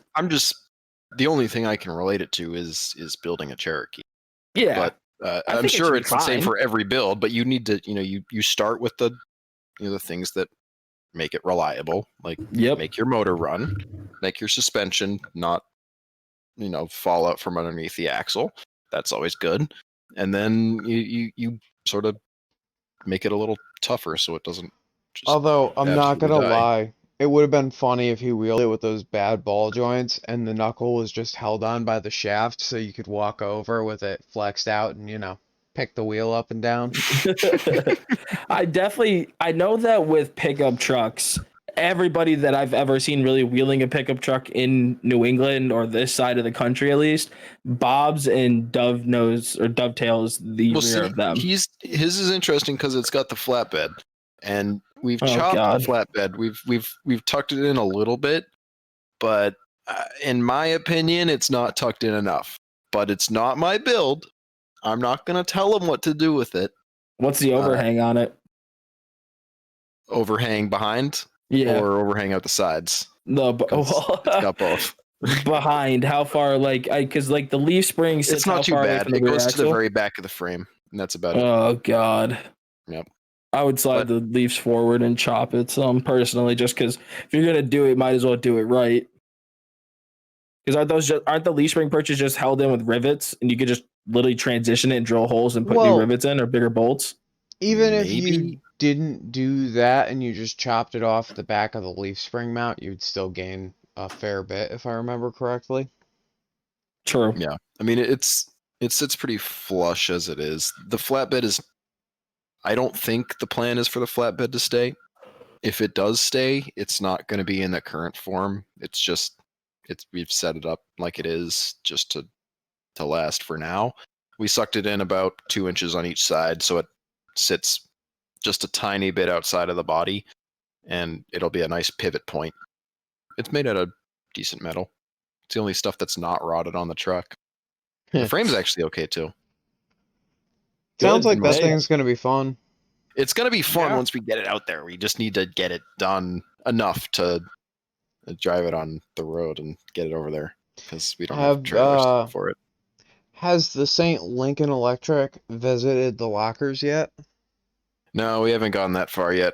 The only thing I can relate it to is building a Cherokee. Yeah. But I'm sure it's the same for every build, but you need to, you start with the things that make it reliable, like make your motor run, make your suspension not, fall out from underneath the axle. That's always good. And then you sort of make it a little tougher so it doesn't. Although I'm not gonna lie, it would have been funny if he wheeled it with those bad ball joints and the knuckle was just held on by the shaft so you could walk over with it flexed out and, pick the wheel up and down. I know that with pickup trucks, everybody that I've ever seen really wheeling a pickup truck in New England or this side of the country, at least, bobs and dovetails the rear of them. His is interesting because it's got the flatbed. And we've chopped the flatbed. We've tucked it in a little bit, but in my opinion, it's not tucked in enough. But it's not my build, I'm not gonna tell him what to do with it. What's the overhang on it? Overhang behind Yeah. or overhang out the sides. No, It's got both. behind. How far? Because like the leaf spring sits It's not how too far away bad. from the It rear goes to the axle? very back of the frame, and that's about it. Oh God. Yep. I would slide But- the leaves forward and chop it some personally, just because if you're gonna do it, might as well do it right. Because aren't the leaf spring perches just held in with rivets, and you could just literally transition it and drill holes and put new Well- rivets in or bigger bolts? Even if you Maybe. didn't do that and you just chopped it off the back of the leaf spring mount, you'd still gain a fair bit, if I remember correctly. True. Yeah. I mean, it sits pretty flush as it is. The flatbed is. I don't think the plan is for the flatbed to stay. If it does stay, it's not going to be in the current form. We've set it up like it is just to last for now. We sucked it in about 2 inches on each side, so it sits just a tiny bit outside of the body, and it'll be a nice pivot point. It's made out of decent metal. It's the only stuff that's not rotted on the truck. The frame's actually okay too. Sounds Good, like that man. thing's gonna be fun. It's gonna be fun Yeah. once we get it out there. We just need to get it done enough to drive it on the road and get it over there because we don't have Have, trailers for it. Has the St. Lincoln Electric visited the lockers yet? No, we haven't gotten that far yet.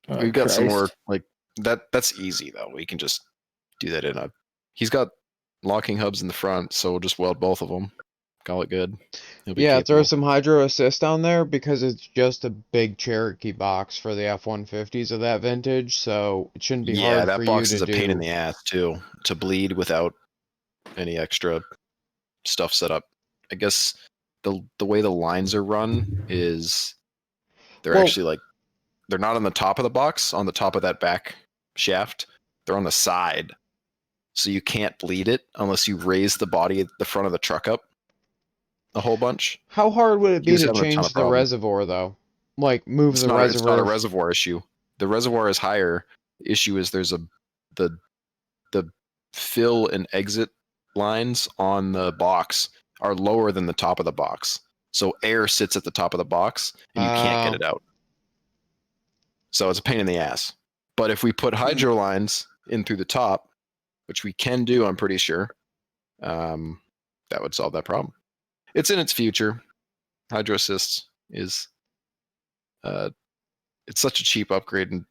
Oh, We've got some more Christ. like that. That's easy though. We can just do that in a. He's got locking hubs in the front, so we'll just weld both of them. Call it good. He'll be Yeah, throw capable. some hydro assist on there because it's just a big Cherokee box for the F-150s of that vintage, so it shouldn't be Yeah, hard that for box you is to a pain in do. the ass too to bleed without any extra stuff set up. I guess the way the lines are run is they're Well- actually like they're not on the top of the box, on the top of that back shaft. They're on the side. So you can't bleed it unless you raise the body at the front of the truck up a whole bunch. How hard would it He be was to having a ton change of the problems. reservoir though? Like move It's the not reservoir. a reservoir issue. The reservoir is higher. The issue is there's the fill and exit lines on the box are lower than the top of the box. So air sits at the top of the box and you can't get Oh. it out. So it's a pain in the ass. But if we put hydro lines in through the top, which we can do, I'm pretty sure, that would solve that problem. It's in its future. Hydro Assist is it's such a cheap upgrade and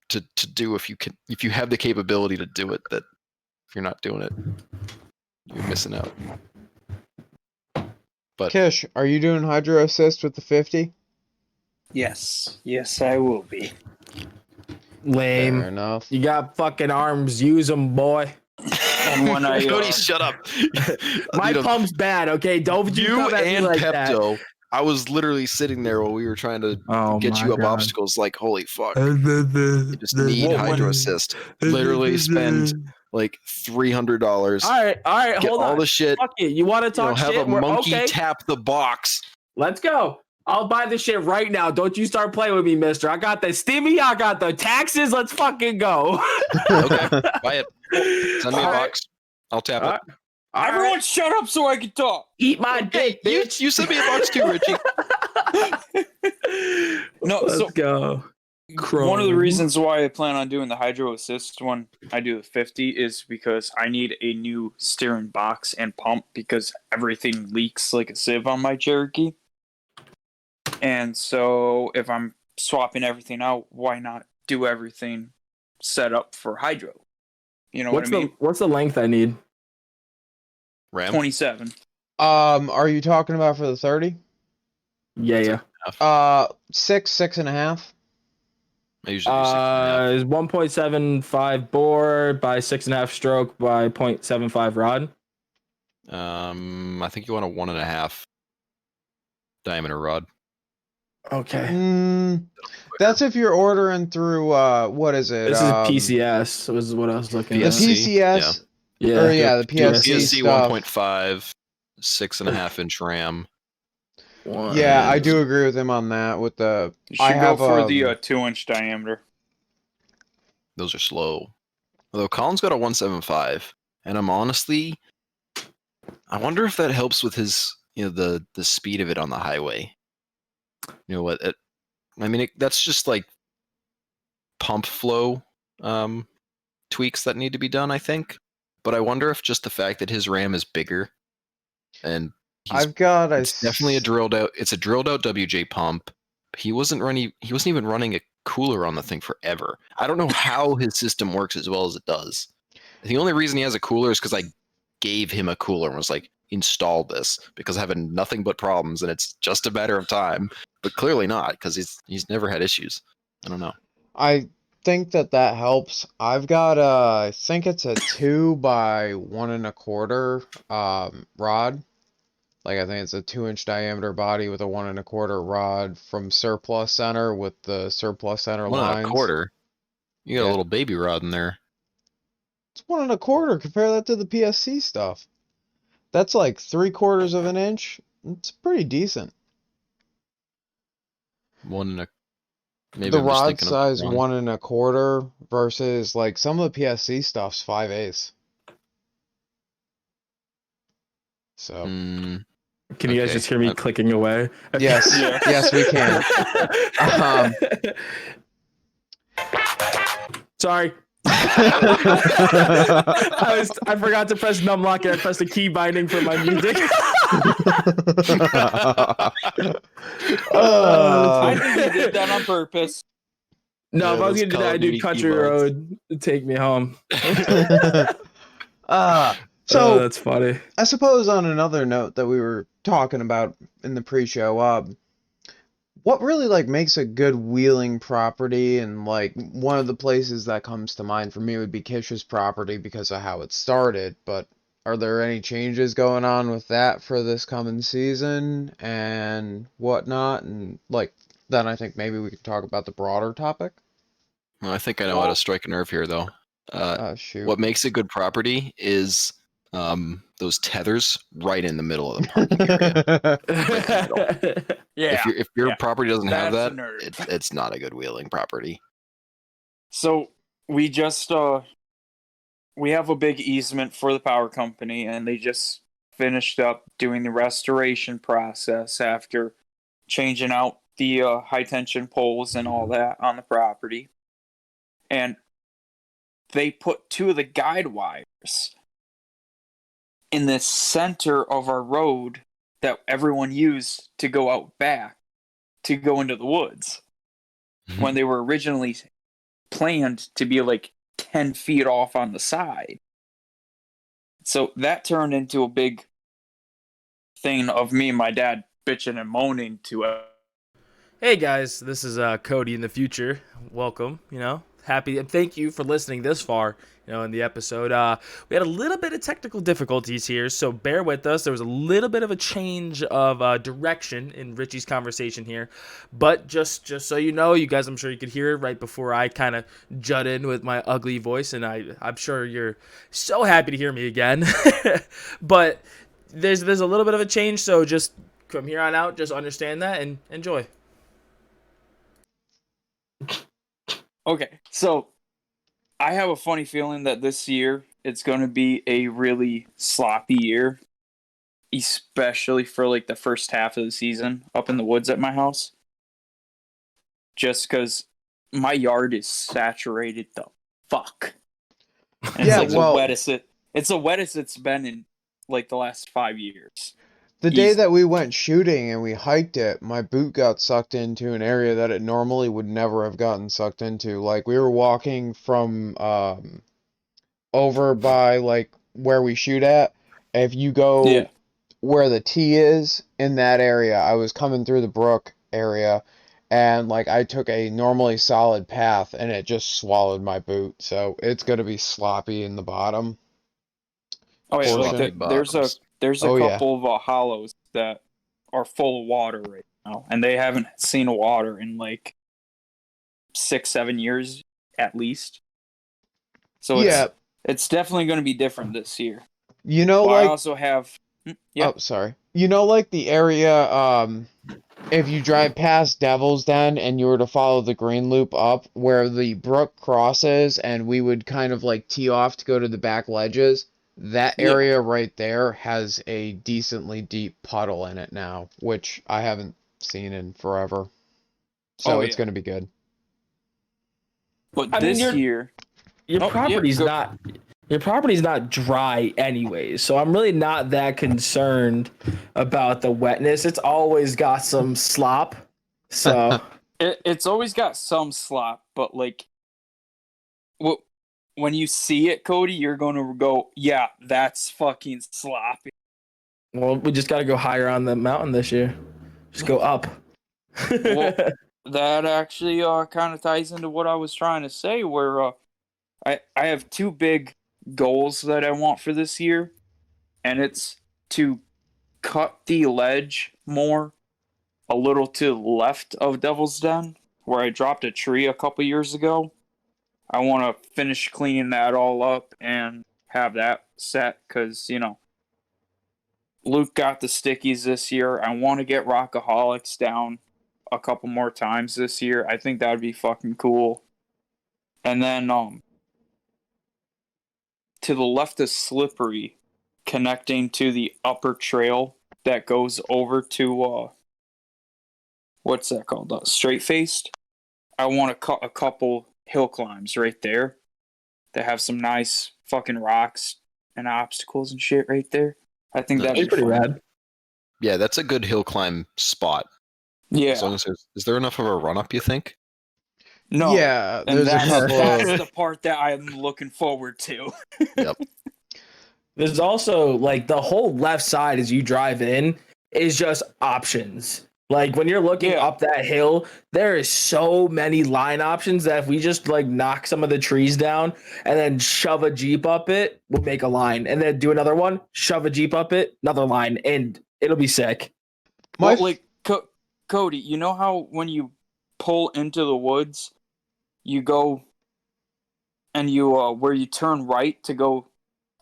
to do if you have the capability to do it, that if you're not doing it, you're missing out. But Kish, are you doing hydro assist with the 50? Yes, I will be. Lame. Fair enough. You got fucking arms. Use them, boy. And when I Cody, shut up. My You know, pump's bad. Okay, don't you you come at me and like that. Pepto. I was literally sitting there while we were trying to Oh get my you up God. obstacles. Like, holy fuck! You just need hydro assist. Literally spend like $300. All right, Get hold all on. the shit. Fuck it. You want to talk Have shit? a We're monkey okay. tap the box. Let's go. I'll buy the shit right now. Don't you start playing with me, mister. I got the stimmy. I got the taxes. Let's fucking go. Okay, buy it. Send me a All right. box. I'll tap All it. right. All Everyone, right. shut up so I can talk. Eat my Hey, dick, bitch. you sent me a box too, Richie. No, Let's so go. one of the Chrome. reasons why I plan on doing the hydro assist when I do the 50 is because I need a new steering box and pump because everything leaks like a sieve on my Cherokee. And so if I'm swapping everything out, why not do everything set up for hydro? You know What's what I mean? what's the length I need? Ram. 27. Are you talking about for the 30? Yeah. 6.5. I usually do 6.5. Is 1.75 bore by 6.5 stroke by 0.75 rod. I think you want a 1.5 diameter rod. Okay. That's if you're ordering through what is it? This is PCS. Was what I was looking The at. PCS. PCS. Yeah. Or yeah, the Do a PSC PSC stuff. 1.5, 6.5 inch RAM. Yeah, I do agree with him on that. With the You I should go have for the 2-inch diameter. Those are slow. Although Colin's got a 1.75, and I'm honestly, I wonder if that helps with his the speed of it on the highway. You know what? That's just like pump flow tweaks that need to be done, I think. But I wonder if just the fact that his RAM is bigger and I've got a it's definitely a drilled out WJ pump. He wasn't even running a cooler on the thing forever. I don't know how his system works as well as it does. The only reason he has a cooler is because I gave him a cooler and was like, install this, because I'm having nothing but problems and it's just a matter of time. But clearly not, because he's never had issues. I don't know. I think that helps. I've got I think it's a 2 by 1 1/4 rod. Like I think it's a 2-inch diameter body with a 1 1/4 rod from Surplus Center with the Surplus Center lines. 1 1/4. You got Yeah. a little baby rod in there. It's 1 1/4. Compare that to the PSC stuff. That's like 3/4 of an inch. It's pretty decent. Maybe The I'm just rod thinking of size wrong. 1 1/4 versus like some of the PSC stuff's 5/8. So Mm, Can you guys Okay. just hear me clicking away? yes, Yeah. yes we can. Sorry. I forgot to press numlock and I pressed the key binding for my music. I think you did that on purpose. No, Yeah, if I was those gonna do Call that, of I'd do Duty Country keyboards. Road to take me home. So that's funny. I suppose on another note that we were talking about in the pre-show, what really like makes a good wheeling property, and like one of the places that comes to mind for me would be Kish's property because of how it started, but are there any changes going on with that for this coming season and whatnot? And like then I think maybe we could talk about the broader topic. Well, I think I know how to strike a nerve here, though. Shoot. What makes a good property is those tethers right in the middle of the parking area. Yeah. If your yeah. property doesn't have That's a that, nerve. it's not a good wheeling property. So we just we have a big easement for the power company, and they just finished up doing the restoration process after changing out the high tension poles and all that on the property. And they put 2 of the guide wires in the center of our road that everyone used to go out back to go into the woods when they were originally planned to be like 10 feet off on the side. So that turned into a big thing of me and my dad bitching and moaning to it. Hey guys, this is Cody in the future. Welcome, happy and thank you for listening this far, in the episode. We had a little bit of technical difficulties here, so bear with us. There was a little bit of a change of direction in Richie's conversation here, but just so you know, you guys, I'm sure you could hear it right before I kind of jut in with my ugly voice, and I'm sure you're so happy to hear me again. But there's a little bit of a change, so just from here on out, just understand that and enjoy. Okay, so I have a funny feeling that this year it's going to be a really sloppy year, especially for like the first half of the season up in the woods at my house. Just because my yard is saturated the fuck. And Yeah, it's like well- it's the wettest it's been in like the last 5 years. The day Easy. that we went shooting and we hiked it, my boot got sucked into an area that it normally would never have gotten sucked into. Like we were walking from over by like where we shoot at. If you go Yeah. where the T is in that area, I was coming through the brook area and like I took a normally solid path and it just swallowed my boot. So it's gonna be sloppy in the bottom. Oh yeah, Portion. like there's a Oh, yeah. couple of hollows that are full of water right now, and they haven't seen water in like 6-7 years at least. So Yeah, it's definitely going to be different this year. you know, But I like also have yeah. Oh, sorry. You know, like the area, if you drive past Devil's Den and you were to follow the green loop up where the brook crosses and we would kind of like tee off to go to the back ledges, that Yeah. area right there has a decently deep puddle in it now, which I haven't seen in forever. So Oh, it's yeah. going to be good. But I mean, this year, Your Oh, yeah, property's go- not your property's not dry anyways, so I'm really not that concerned about the wetness. It's always got some slop. So it's always got some slop, but like, when you see it, Cody, you're gonna go, yeah, that's fucking sloppy. well, we just gotta go higher on the mountain this year. Just go up. Well, that actually kind of ties into what I was trying to say, where I have two big goals that I want for this year, and it's to cut the ledge more a little to the left of Devil's Den, where I dropped a tree a couple years ago. I want to finish cleaning that all up and have that set because, Luke got the stickies this year. I want to get Rockaholics down a couple more times this year. I think that would be fucking cool. And then to the left is Slippery, connecting to the upper trail that goes over to what's that called? Straight Faced. I want to cut a couple hill climbs right there that have some nice fucking rocks and obstacles and shit right there. I think that'd That'd be be pretty fun. rad. Yeah, that's a good hill climb spot. Yeah. As long as is there enough of a run up, you think? No. Yeah, And there's a couple that's of... the part that I'm looking forward to. There's also like the whole left side as you drive in is just options. Like when you're looking Yeah. up that hill, there is so many line options that if we just like knock some of the trees down and then shove a Jeep up it, we'll make a line. And then do another one, shove a Jeep up it, another line, and it'll be sick. My Well, like, Cody, you know how when you pull into the woods, you go and you where you turn right to go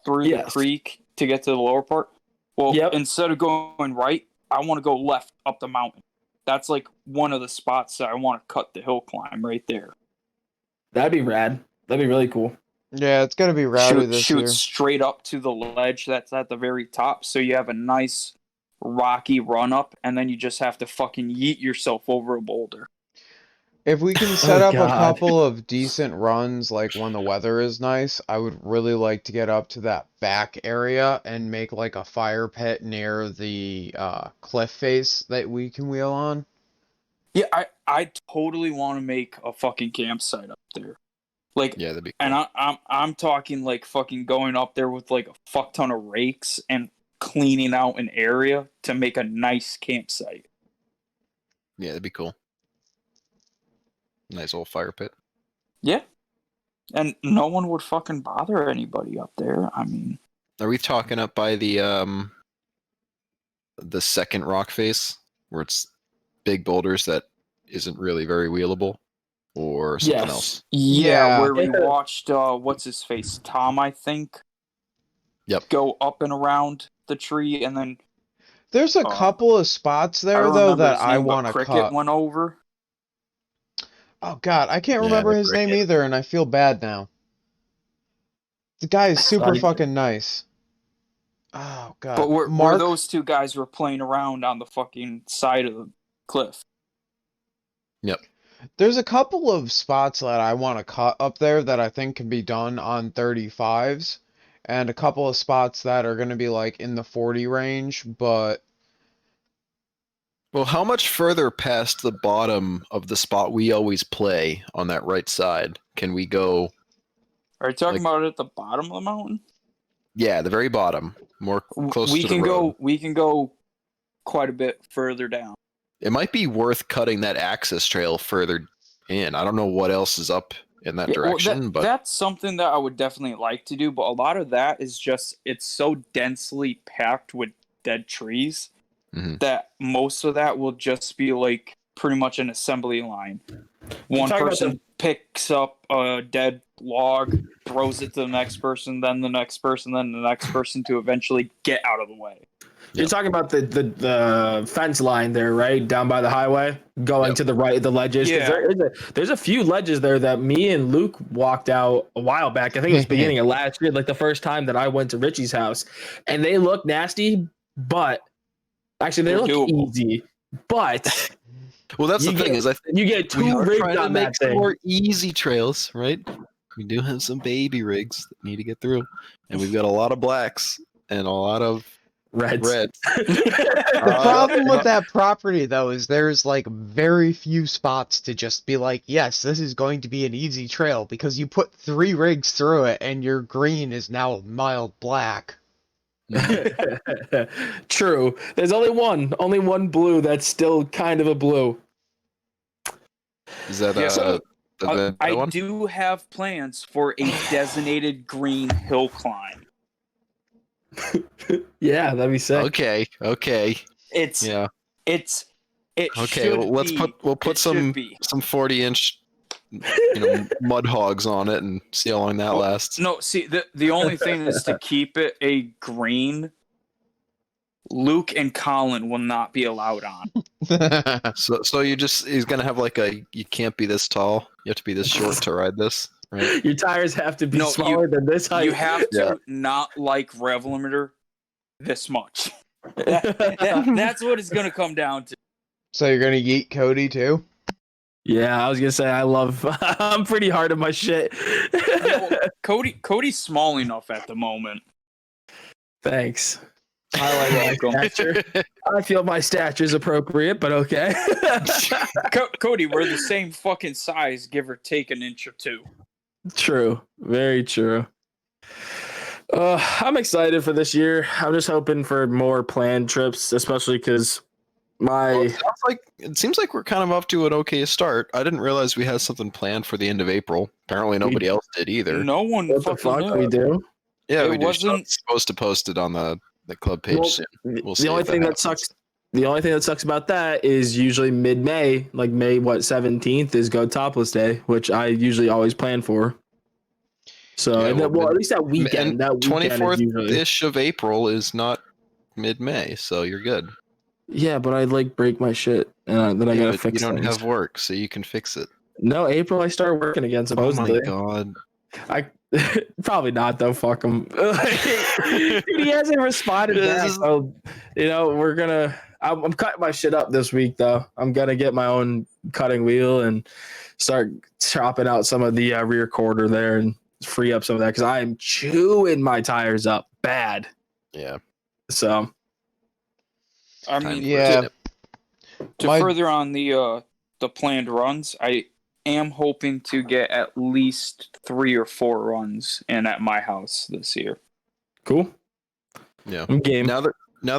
through the Yes. creek to get to the lower part? Well, Yep. instead of going right, I want to go left up the mountain. That's like one of the spots that I want to cut the hill climb right there. That'd be rad. That'd be really cool. Yeah, it's going to be rowdy this Shoot year. straight up to the ledge that's at the very top, so you have a nice rocky run up, and then you just have to fucking yeet yourself over a boulder. If we can set up a God. couple of decent runs, like when the weather is nice, I would really like to get up to that back area and make like a fire pit near the cliff face that we can wheel on. Yeah, I totally want to make a fucking campsite up there. Like, Yeah, that'd be cool. and I'm talking like fucking going up there with like a fuck ton of rakes and cleaning out an area to make a nice campsite. Yeah, that'd be cool. Nice old fire pit. Yeah. And no one would fucking bother anybody up there. I mean, Are we talking up by the second rock face where it's big boulders that isn't really very wheelable, or something Yes. else? yeah, Yeah. where we watched what's his face, Tom, I think. Yep. Go up and around the tree, and then There's a couple of spots I there don't though remember that his I name, but want to Cricket cut. went over. Oh God, I can't Yeah, remember the his name cricket. either, and I feel bad now. The guy is super Sorry. fucking nice. Oh God, But where Mark. those two guys were playing around on the fucking side of the cliff. There's a couple of spots that I want to cut up there that I think can be done on 35s, and a couple of spots that are going to be like in the 40 range, but Well, how much further past the bottom of the spot we always play on that right side can we go? Are you talking Like- about it at the bottom of the mountain? Yeah, the very bottom, more close we to can the road. go. We can go quite a bit further down. It might be worth cutting that access trail further in. I don't know what else is up in that Yeah, well, direction, but that's something that I would definitely like to do. But a lot of that is just it's so densely packed with dead trees Mhm. that most of that will just be like pretty much an assembly line. One talking about person picks up a dead log, throws it to the next person, then the next person, then the next person to eventually get out of the way. You're talking about the fence line there, right? Down by the highway, going Yep. to the right of the ledges. 'Cause Yeah. there's a few ledges there that me and Luke walked out a while back. I think it was beginning of last year, like the first time that I went to Richie's house. And they look nasty, but actually they They're look doable. easy. But Well, that's You the thing get- is, I think you get we two are rigs trying to on make that some thing. more easy trails, right? We do have some baby rigs that need to get through, and we've got a lot of blacks and a lot of Reds. reds. The problem with that property, though, is there's like very few spots to just be like, yes, this is going to be an easy trail because you put 3 rigs through it and your green is now mild black. True. There's only one blue that's still kind of a blue. Is that Yeah. So, the I one? do have plans for a designated green hill climb. Yeah, that'd be sick. Okay. It Okay, should well, let's be. we'll put It should some be. 40-inch mud hogs on it and see how long that Oh, lasts. No, see, the only thing is to keep it a green. Luke and Colin will not be allowed on. So he's gonna have like you can't be this tall. You have to be this short to ride this, right? Your tires have to be No, smaller than this height. You have to Yeah. not like Rev Limiter this much. That's what it's gonna come down to. So you're gonna yeet Cody too? Yeah, I was gonna say I'm pretty hard on my shit. No, Cody's small enough at the moment. Thanks. I like my stature. I feel my stature is appropriate, but okay. Cody, we're the same fucking size, give or take an inch or two. True. Very true. I'm excited for this year. I'm just hoping for more planned trips, especially because Well, it seems like we're kind of off to an okay start. I didn't realize we had something planned for the end of April. Apparently, nobody else did either. No one what the fucking fuck knew. we do. Yeah, It we do. wasn't- I'm supposed to post it on the club page Well, soon. We'll the see only if that thing that happens. sucks. The only thing that sucks about that is usually mid-May, like May 17th is Go Topless Day, which I usually always plan for. So, Yeah, and then, well, at least that weekend. That weekend is 24th usually. ish of April is not mid-May, so you're good. Yeah, but I like break my shit, and then I Yeah, gotta but fix you don't things. have work, so you can fix it. No, April I start working again. Oh Supposedly, my god! I probably not though. Fuck him. Dude, he hasn't responded This back. is- So, we're gonna. I'm cutting my shit up this week though. I'm gonna get my own cutting wheel and start chopping out some of the rear quarter there and free up some of that because I am chewing my tires up bad. Yeah, So I time mean, for Yeah. it. to My- further on the planned runs, I am hoping to get at least 3 or 4 runs in at my house this year. cool. Yeah. I'm game. Now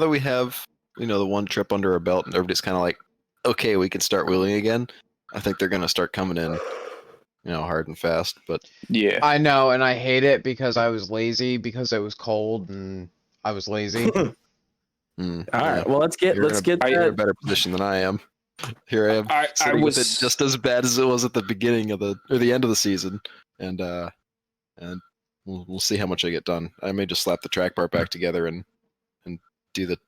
that we have the one trip under our belt and everybody's kind of like, okay, we can start wheeling again. I think they're gonna start coming in, hard and fast. But Yeah. I know, and I hate it because I was lazy because it was cold and I was lazy. All yeah, right. Well, let's get You're in that. you're in a better position than I am. Here I am, I sitting with was it just as bad as it was at the beginning of the end of the season, and we'll see how much I get done. I may just slap the track bar back together and do the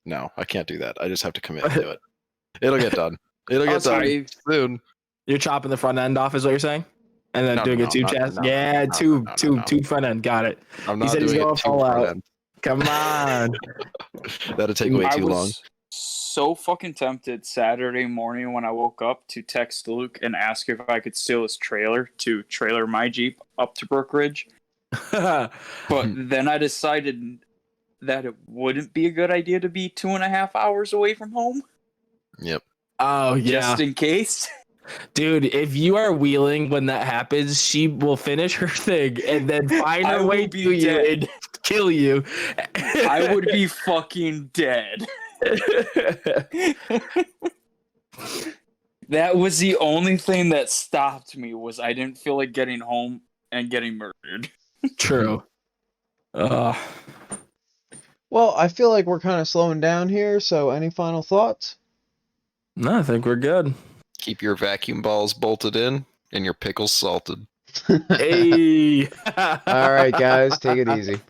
No, I can't do that. I just have to commit to it. It'll get done. It'll get done I- soon. You're chopping the front end off, is what you're saying, and then No, doing no, a two no, chassis. no, Yeah, no, two no, no. front end. Got it. I'm He not said he's doing going it too full far out. then. Come on. That'll take way I too was long. so fucking tempted Saturday morning when I woke up to text Luke and ask if I could steal his trailer to trailer my Jeep up to Brook Ridge. But then I decided that it wouldn't be a good idea to be 2.5 hours away from home, Yep. Oh yeah, just in case. dude. If you are wheeling when that happens, she will finish her thing and then find I her will way be to you dead. and kill you. I would be fucking dead. That was the only thing that stopped me was I didn't feel like getting home and getting murdered. True. Well, I feel like we're kind of slowing down here, so any final thoughts? No, I think we're good. Keep your vacuum balls bolted in and your pickles salted. Hey. All right, guys, take it easy.